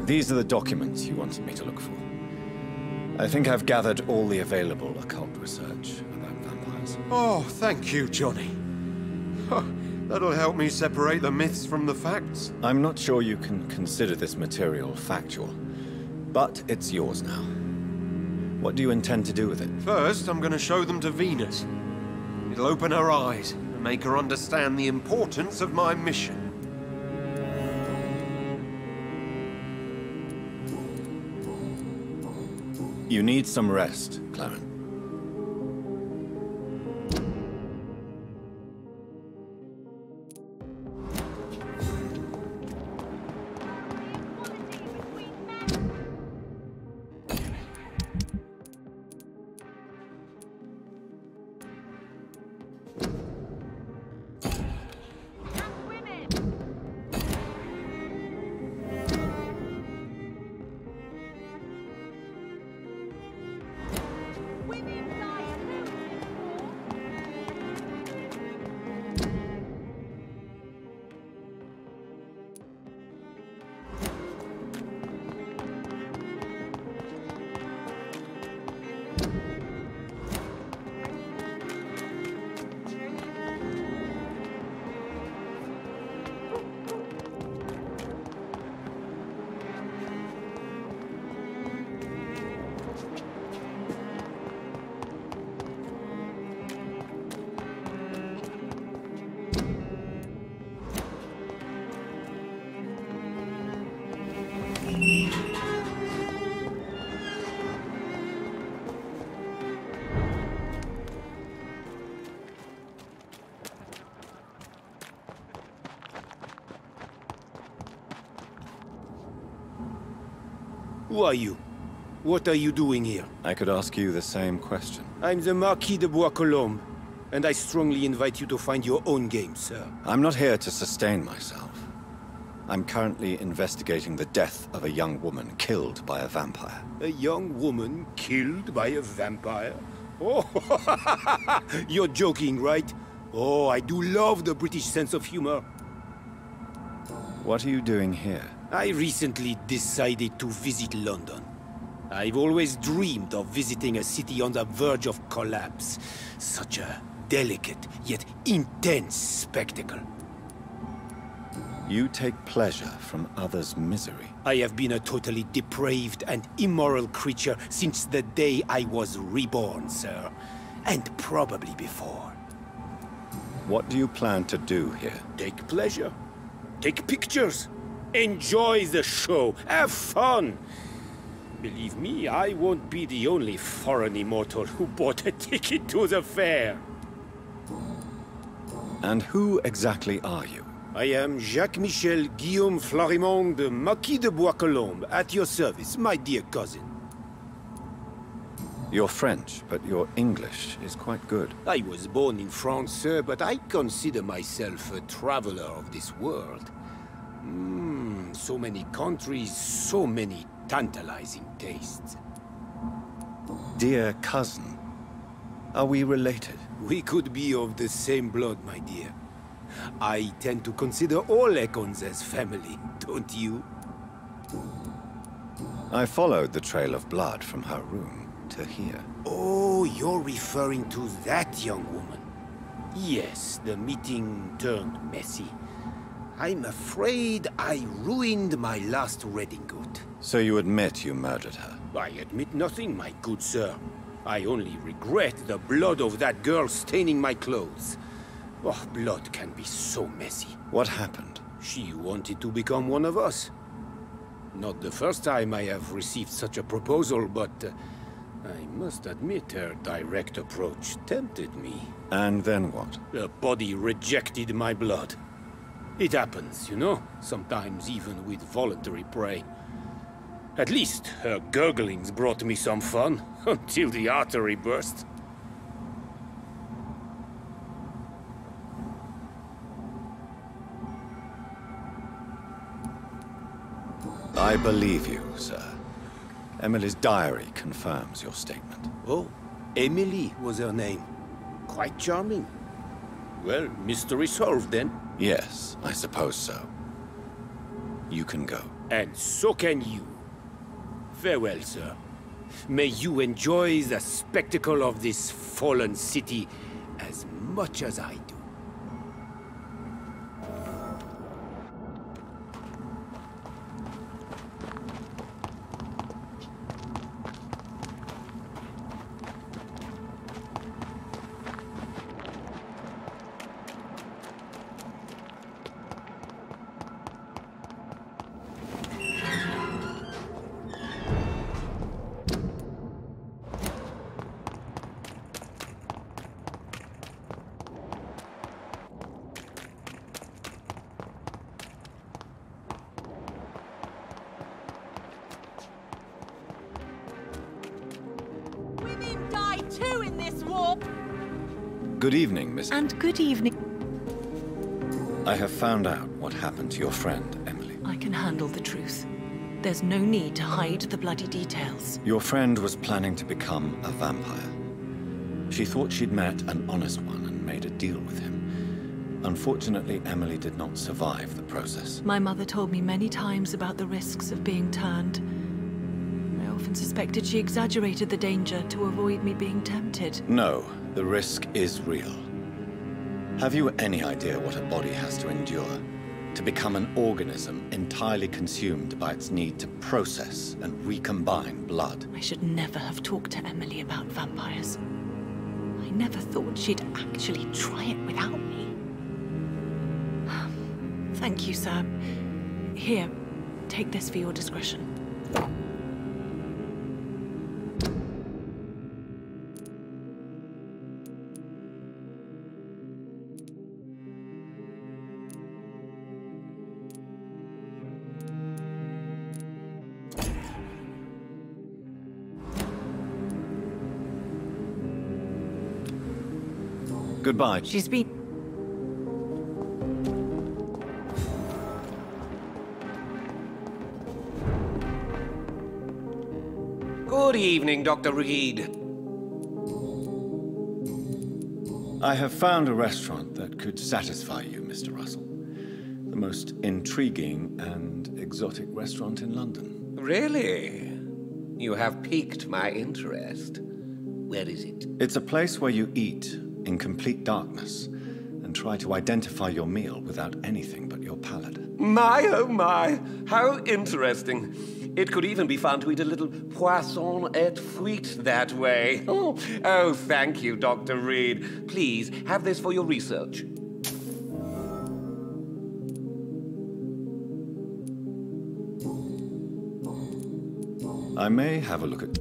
These are the documents you wanted me to look for. I think I've gathered all the available occult research about vampires. Oh, thank you, Johnny. That'll help me separate the myths from the facts. I'm not sure you can consider this material factual, but it's yours now. What do you intend to do with it? First, I'm going to show them to Venus. It'll open her eyes and make her understand the importance of my mission. You need some rest, Clarence. Who are you? What are you doing here? I could ask you the same question. I'm the Marquis de Bois-Colombes, and I strongly invite you to find your own game, sir. I'm not here to sustain myself. I'm currently investigating the death of a young woman killed by a vampire. A young woman killed by a vampire? Oh, you're joking, right? Oh, I do love the British sense of humor. What are you doing here? I recently decided to visit London. I've always dreamed of visiting a city on the verge of collapse. Such a delicate, yet intense spectacle. You take pleasure from others' misery. I have been a totally depraved and immoral creature since the day I was reborn, sir. And probably before. What do you plan to do here? Take pleasure. Take pictures. Enjoy the show. Have fun. Believe me, I won't be the only foreign immortal who bought a ticket to the fair. And who exactly are you? I am Jacques-Michel Guillaume Florimond de Marquis de Bois-Colombes, at your service, my dear cousin. You're French, but your English is quite good. I was born in France, sir, but I consider myself a traveler of this world. So many countries, so many tantalizing tastes. Dear cousin, are we related? We could be of the same blood, my dear. I tend to consider all Econs as family, don't you? I followed the trail of blood from her room to here. Oh, you're referring to that young woman. Yes, the meeting turned messy. I'm afraid I ruined my last redingote. So you admit you murdered her? I admit nothing, my good sir. I only regret the blood of that girl staining my clothes. Oh, blood can be so messy. What happened? She wanted to become one of us. Not the first time I have received such a proposal, but I must admit her direct approach tempted me. And then what? The body rejected my blood. It happens, you know, sometimes even with voluntary prey. At least her gurglings brought me some fun, until the artery burst. I believe you, sir. Emily's diary confirms your statement. Oh, Emily was her name. Quite charming. Well, mystery solved then. Yes, I suppose so. You can go. And so can you. Farewell, sir. May you enjoy the spectacle of this fallen city as much as I do. Good evening, Miss... And good evening. I have found out what happened to your friend, Emily. I can handle the truth. There's no need to hide the bloody details. Your friend was planning to become a vampire. She thought she'd met an honest one and made a deal with him. Unfortunately, Emily did not survive the process. My mother told me many times about the risks of being turned. I often suspected she exaggerated the danger to avoid me being tempted. No, the risk is real. Have you any idea what a body has to endure? To become an organism entirely consumed by its need to process and recombine blood. I should never have talked to Emily about vampires. I never thought she'd actually try it without me. Thank you, sir. Here, take this for your discretion. Goodbye. She's been... Good evening, Dr. Reed. I have found a restaurant that could satisfy you, Mr. Russell. The most intriguing and exotic restaurant in London. Really? You have piqued my interest. Where is it? It's a place where you eat in complete darkness and try to identify your meal without anything but your palate. My, oh my, how interesting. It could even be fun to eat a little poisson et fruit that way. Oh, thank you, Dr. Reed. Please, have this for your research. I may have a look at...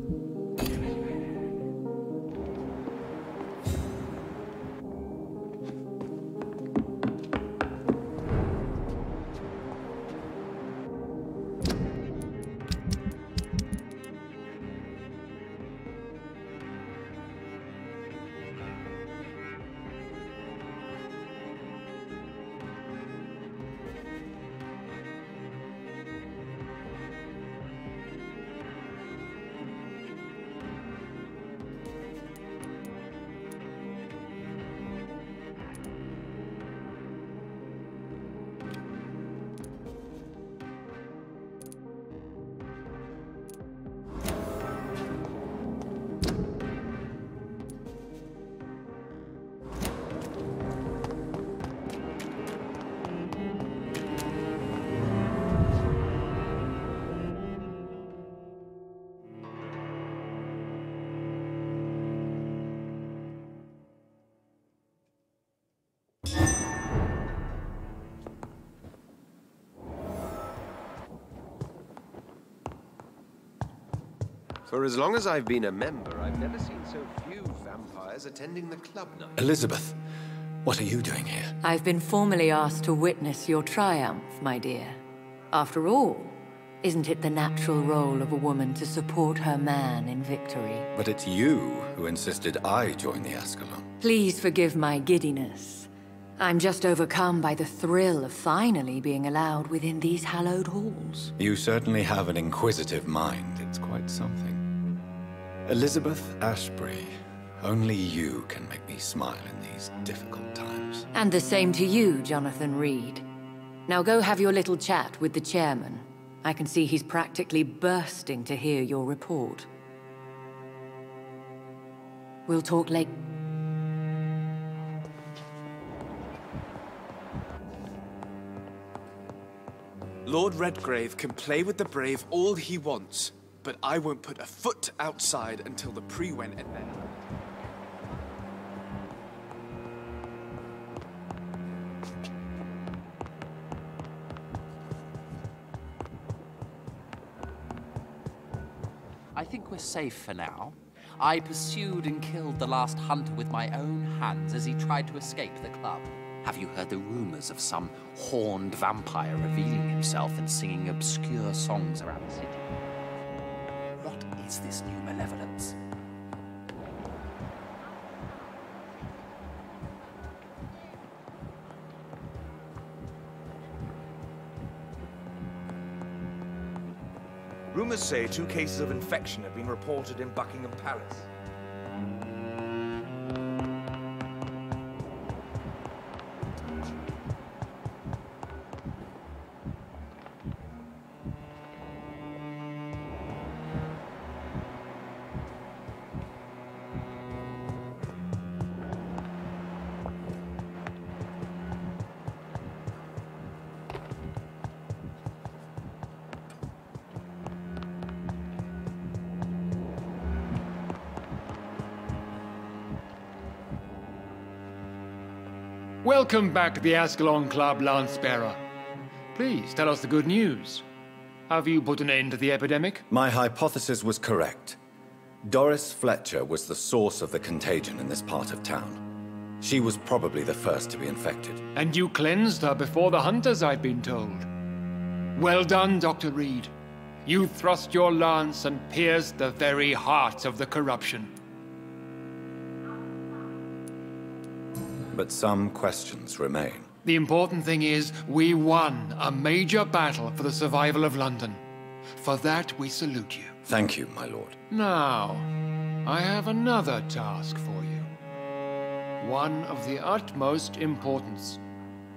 For as long as I've been a member, I've never seen so few vampires attending the club night. Elizabeth, what are you doing here? I've been formally asked to witness your triumph, my dear. After all, isn't it the natural role of a woman to support her man in victory? But it's you who insisted I join the Ascalon. Please forgive my giddiness. I'm just overcome by the thrill of finally being allowed within these hallowed halls. You certainly have an inquisitive mind. It's quite something. Elizabeth Ashbury, Only you can make me smile in these difficult times. And the same to you, Jonathan Reed. Now go have your little chat with the chairman. I can see he's practically bursting to hear your report. We'll talk later. Lord Redgrave can play with the brave all he wants, but I won't put a foot outside until the pre-went in there. I think we're safe for now. I pursued and killed the last hunter with my own hands as he tried to escape the club. Have you heard the rumors of some horned vampire revealing himself and singing obscure songs around the city? What is this new malevolence? Rumors say 2 cases of infection have been reported in Buckingham Palace. Welcome back to the Ascalon Club, Lance-Bearer. Please, tell us the good news. Have you put an end to the epidemic? My hypothesis was correct. Doris Fletcher was the source of the contagion in this part of town. She was probably the first to be infected. And you cleansed her before the hunters, I've been told. Well done, Dr. Reed. You thrust your lance and pierced the very heart of the corruption. But some questions remain. The important thing is, we won a major battle for the survival of London. For that, we salute you. Thank you, my lord. Now, I have another task for you. One of the utmost importance.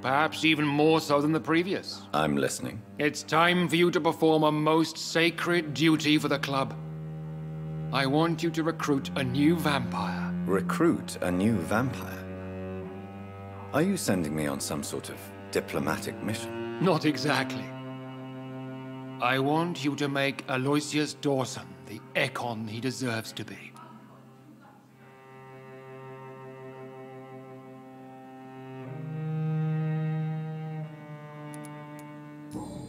Perhaps even more so than the previous. I'm listening. It's time for you to perform a most sacred duty for the club. I want you to recruit a new vampire. Recruit a new vampire? Are you sending me on some sort of diplomatic mission? Not exactly. I want you to make Aloysius Dawson the Ekon he deserves to be.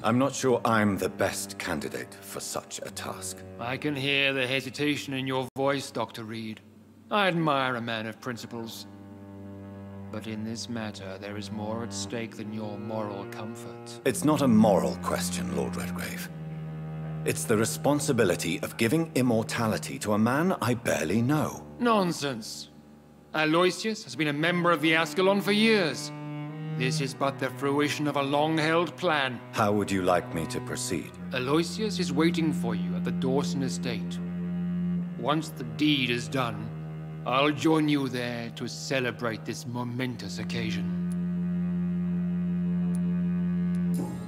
I'm not sure I'm the best candidate for such a task. I can hear the hesitation in your voice, Dr. Reed. I admire a man of principles. But in this matter, there is more at stake than your moral comfort. It's not a moral question, Lord Redgrave. It's the responsibility of giving immortality to a man I barely know. Nonsense. Aloysius has been a member of the Ascalon for years. This is but the fruition of a long-held plan. How would you like me to proceed? Aloysius is waiting for you at the Dawson estate. Once the deed is done, I'll join you there to celebrate this momentous occasion.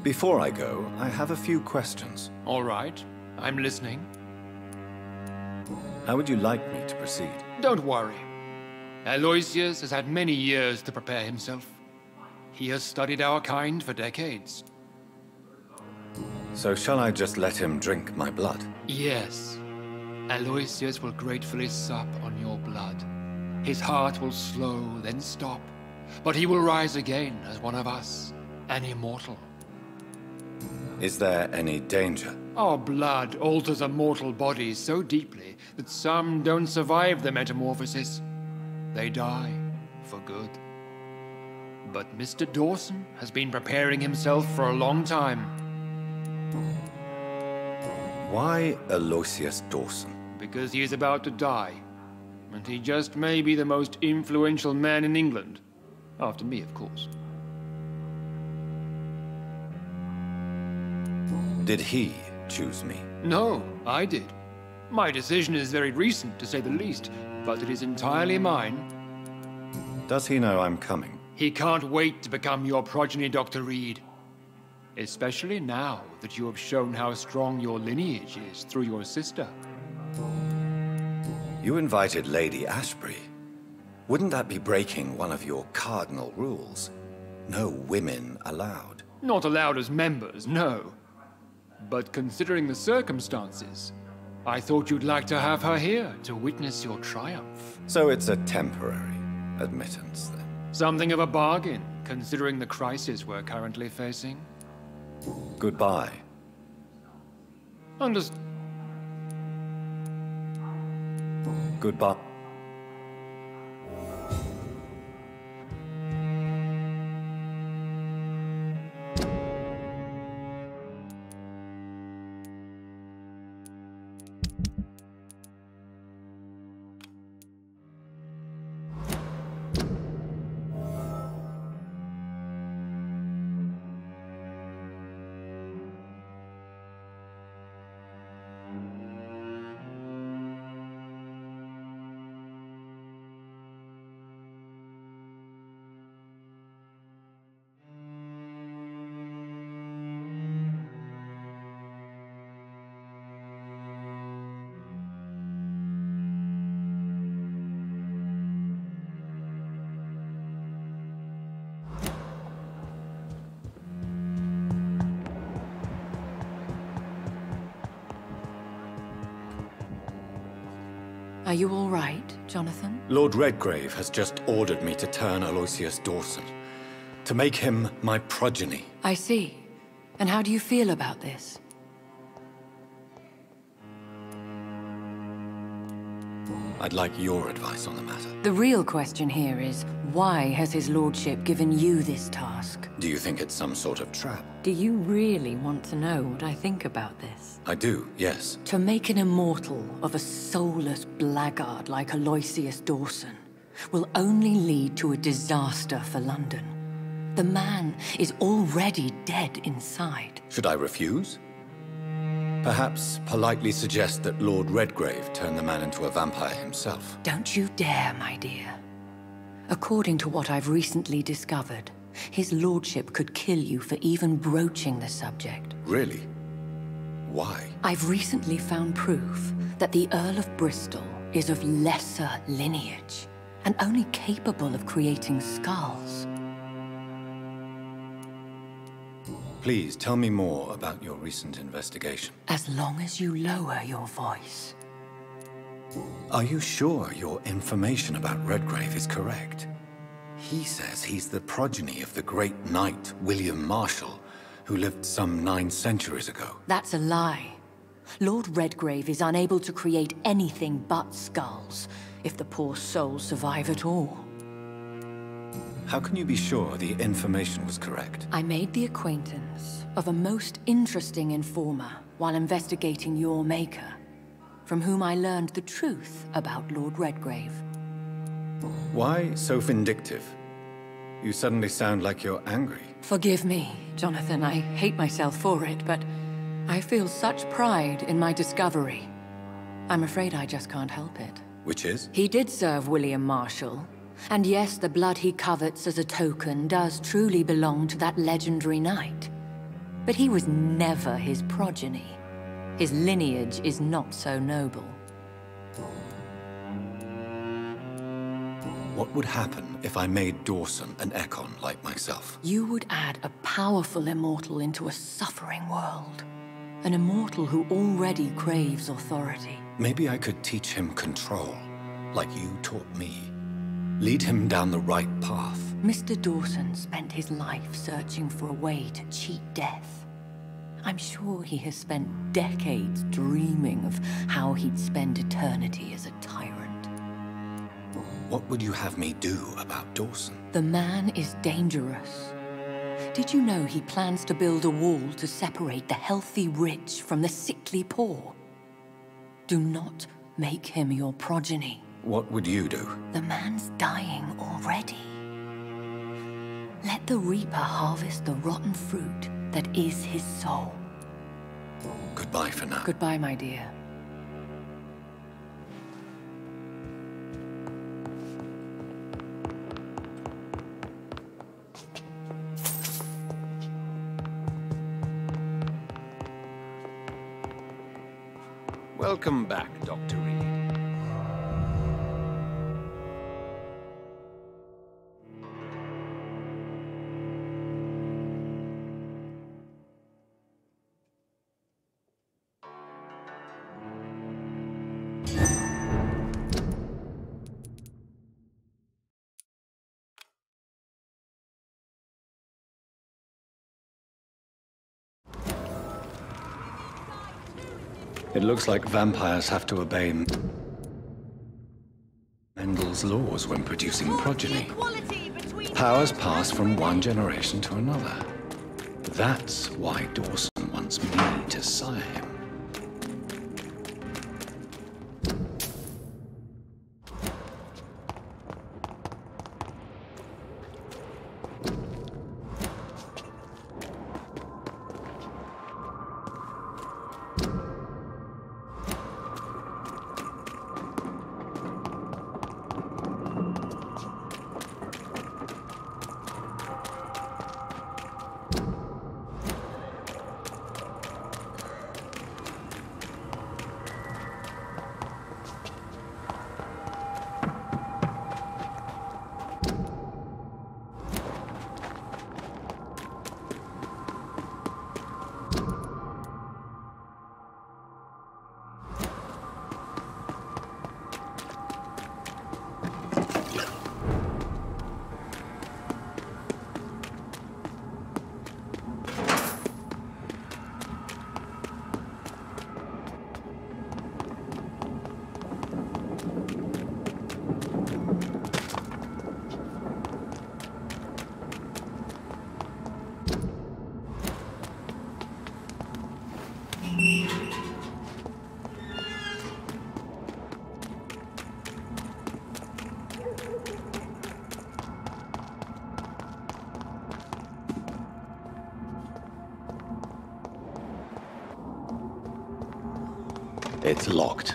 Before I go, I have a few questions. All right, I'm listening. How would you like me to proceed? Don't worry. Aloysius has had many years to prepare himself. He has studied our kind for decades. So shall I just let him drink my blood? Yes. Aloysius will gratefully sup on your blood. His heart will slow, then stop. But he will rise again as one of us, an immortal. Is there any danger? Our blood alters a mortal body so deeply that some don't survive the metamorphosis. They die for good. But Mr. Dawson has been preparing himself for a long time. Why Aloysius Dawson? Because he is about to die. And he just may be the most influential man in England. After me, of course. Did he choose me? No, I did. My decision is very recent, to say the least, but it is entirely mine. Does he know I'm coming? He can't wait to become your progeny, Dr. Reed. Especially now that you have shown how strong your lineage is through your sister. You invited Lady Ashbury. Wouldn't that be breaking one of your cardinal rules? No women allowed. Not allowed as members, no. But considering the circumstances, I thought you'd like to have her here to witness your triumph. So it's a temporary admittance, then? Something of a bargain, considering the crisis we're currently facing. Goodbye. Goodbye. Are you all right, Jonathan? Lord Redgrave has just ordered me to turn Aloysius Dawson, to make him my progeny. I see. And how do you feel about this? I'd like your advice on the matter. The real question here is, why has his lordship given you this task? Do you think it's some sort of trap? Do you really want to know what I think about this? I do, yes. To make an immortal of a soulless blackguard like Aloysius Dawson will only lead to a disaster for London. The man is already dead inside. Should I refuse? Perhaps politely suggest that Lord Redgrave turn the man into a vampire himself. Don't you dare, my dear. According to what I've recently discovered, his lordship could kill you for even broaching the subject. Really? Why? I've recently found proof that the Earl of Bristol is of lesser lineage and only capable of creating skulls. Please tell me more about your recent investigation. As long as you lower your voice. Are you sure your information about Redgrave is correct? He says he's the progeny of the great knight William Marshall, who lived some 9 centuries ago. That's a lie. Lord Redgrave is unable to create anything but skulls, if the poor souls survive at all. How can you be sure the information was correct? I made the acquaintance of a most interesting informer while investigating your maker, from whom I learned the truth about Lord Redgrave. Why so vindictive? You suddenly sound like you're angry. Forgive me, Jonathan. I hate myself for it, but I feel such pride in my discovery. I'm afraid I just can't help it. Which is? He did serve William Marshall. And yes, the blood he covets as a token does truly belong to that legendary knight. But he was never his progeny. His lineage is not so noble. What would happen if I made Dawson an Ekon like myself? You would add a powerful immortal into a suffering world. An immortal who already craves authority. Maybe I could teach him control, like you taught me. Lead him down the right path. Mr. Dawson spent his life searching for a way to cheat death. I'm sure he has spent decades dreaming of how he'd spend eternity as a tyrant. What would you have me do about Dawson? The man is dangerous. Did you know he plans to build a wall to separate the healthy rich from the sickly poor? Do not make him your progeny. What would you do? The man's dying already. Let the Reaper harvest the rotten fruit that is his soul. Goodbye for now. Goodbye, my dear. Welcome back, Dr. Reed. It looks like vampires have to obey Mendel's laws when producing progeny. Powers pass from one generation to another. That's why Dawson wants me to sire him. It's locked.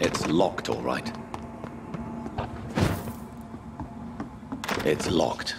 It's locked, all right. It's locked.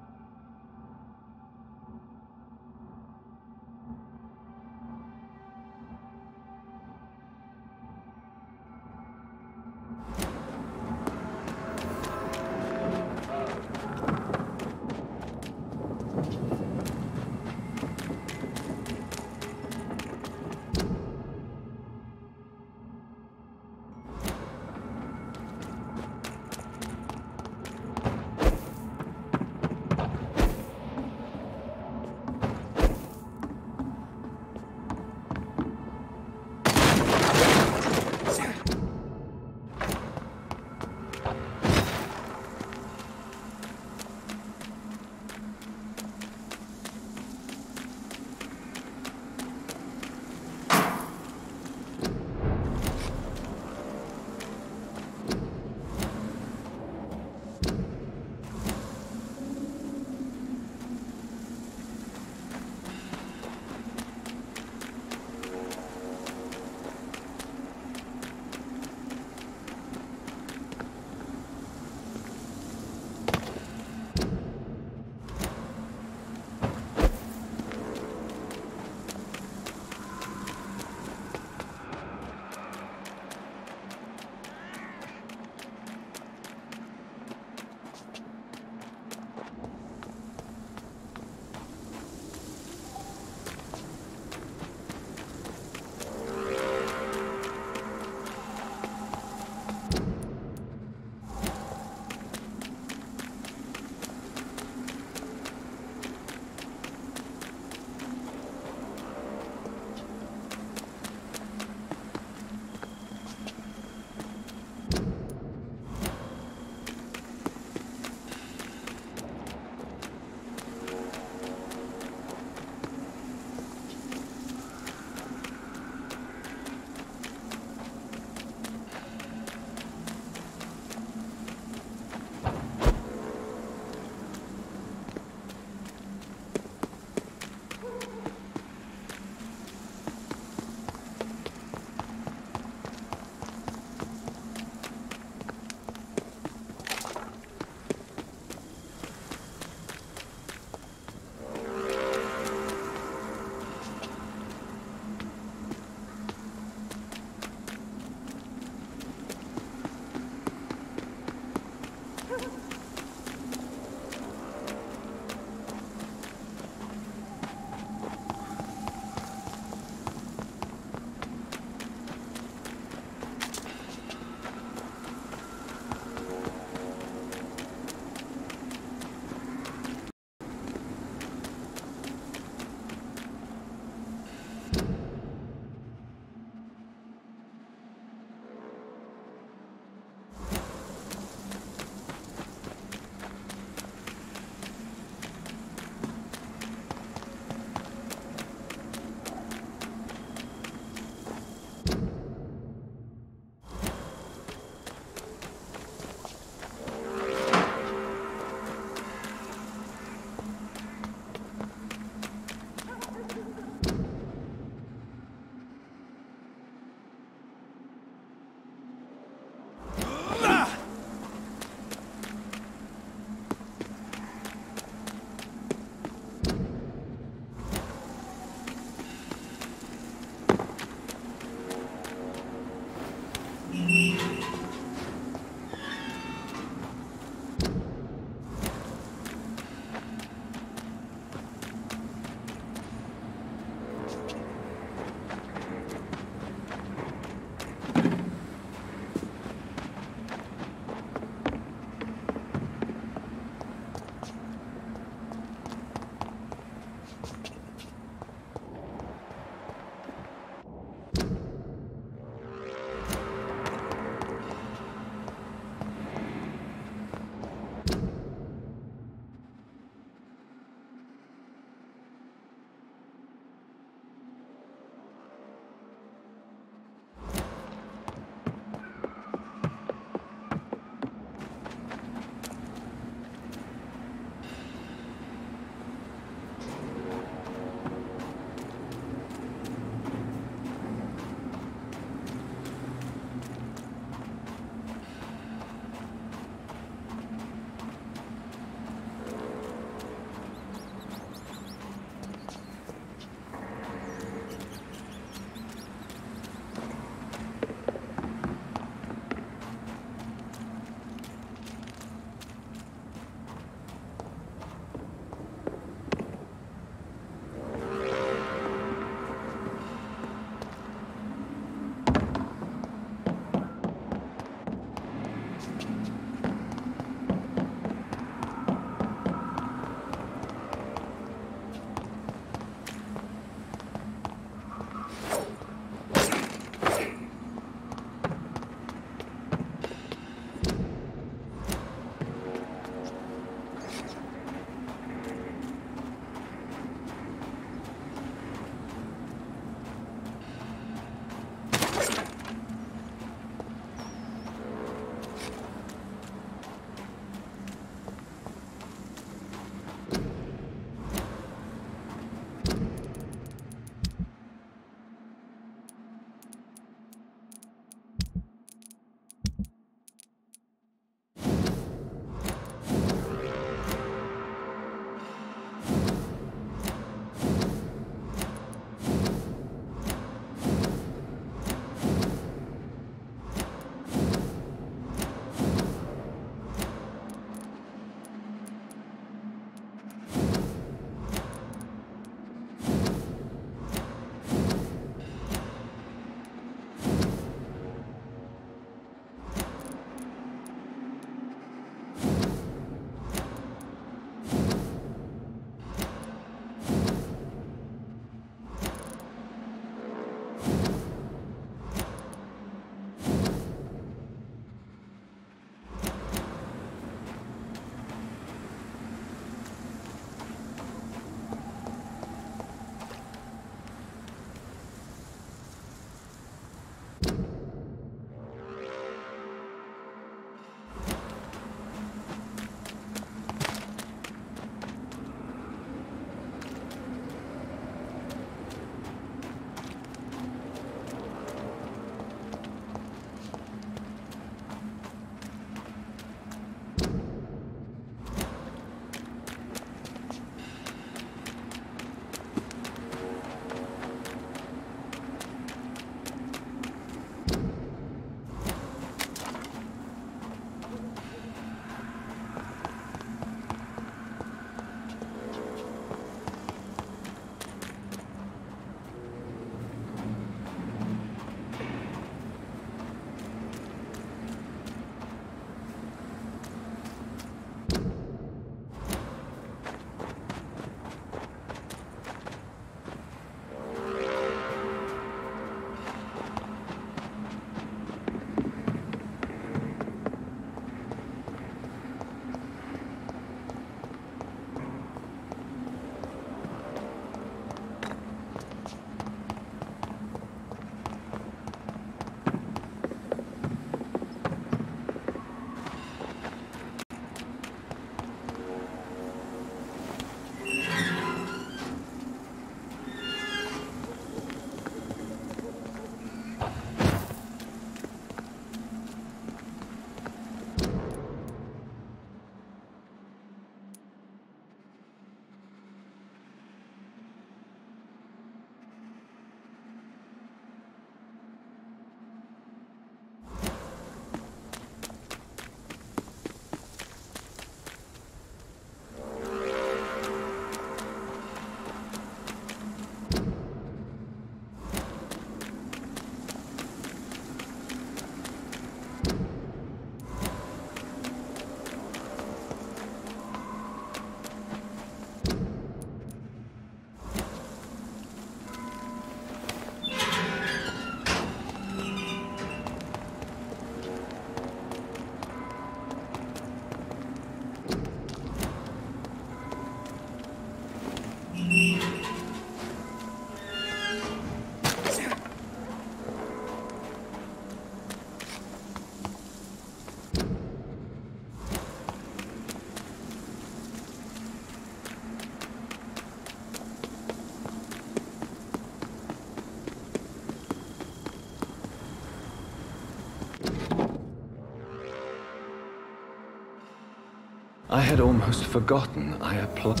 I had almost forgotten I applied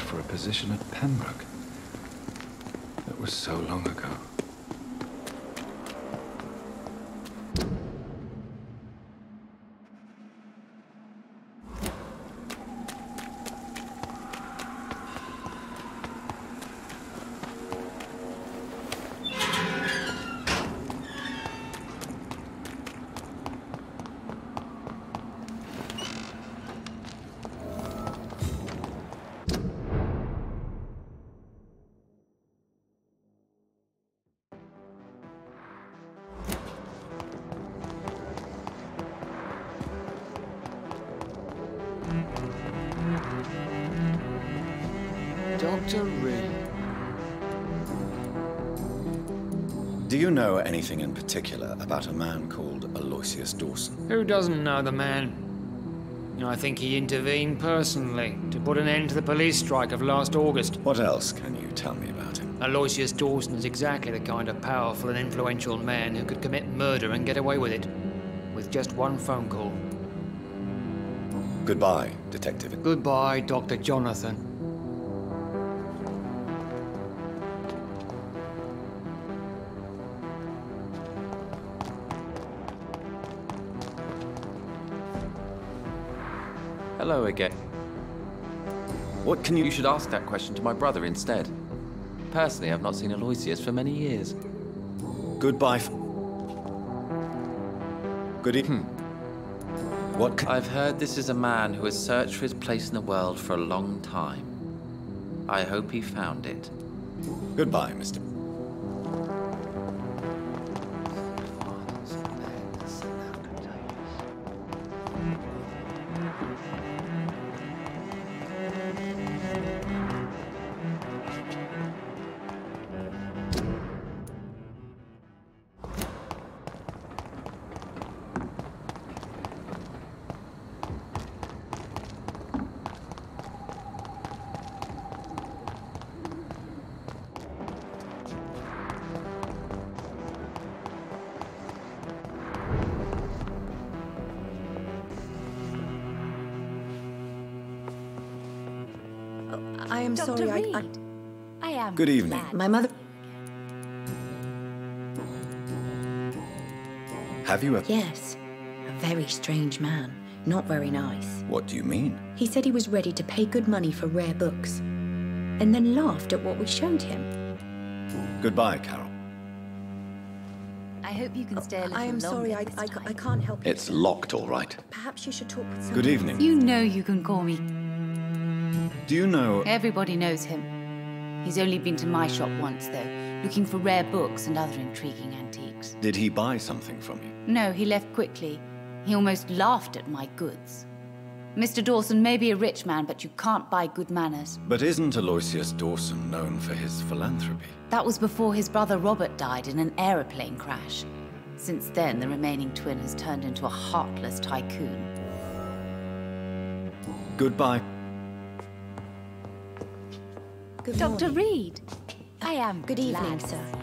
for a position at Pembroke. It was so long ago. Dr. Reed. Do you know anything in particular about a man called Aloysius Dawson? Who doesn't know the man? I think he intervened personally to put an end to the police strike of last August. What else can you tell me about him? Aloysius Dawson is exactly the kind of powerful and influential man who could commit murder and get away with it. With just one phone call. Goodbye, Detective. Goodbye, Dr. Jonathan. Hello again. What can you... You should ask that question to my brother instead. Personally, I've not seen Aloysius for many years. Goodbye. Good evening. What I've heard this is a man who has searched for his place in the world for a long time. I hope he found it. Goodbye, Mr. I am Dr. sorry, Reed. I am Good evening. glad. My mother... Have you a... Yes. A very strange man. Not very nice. What do you mean? He said he was ready to pay good money for rare books. And then laughed at what we showed him. Goodbye, Carol. I hope you can stay a little I am sorry, longer I this time. can't help you. It's locked, all right. Perhaps you should talk with someone Good evening. else. You know you can call me. Do you know... Everybody knows him. He's only been to my shop once, though, looking for rare books and other intriguing antiques. Did he buy something from you? No, he left quickly. He almost laughed at my goods. Mr. Dawson may be a rich man, but you can't buy good manners. But isn't Aloysius Dawson known for his philanthropy? That was before his brother Robert died in an aeroplane crash. Since then, the remaining twin has turned into a heartless tycoon. Goodbye. Good Dr. morning. Reed, I am Good evening, glad. sir.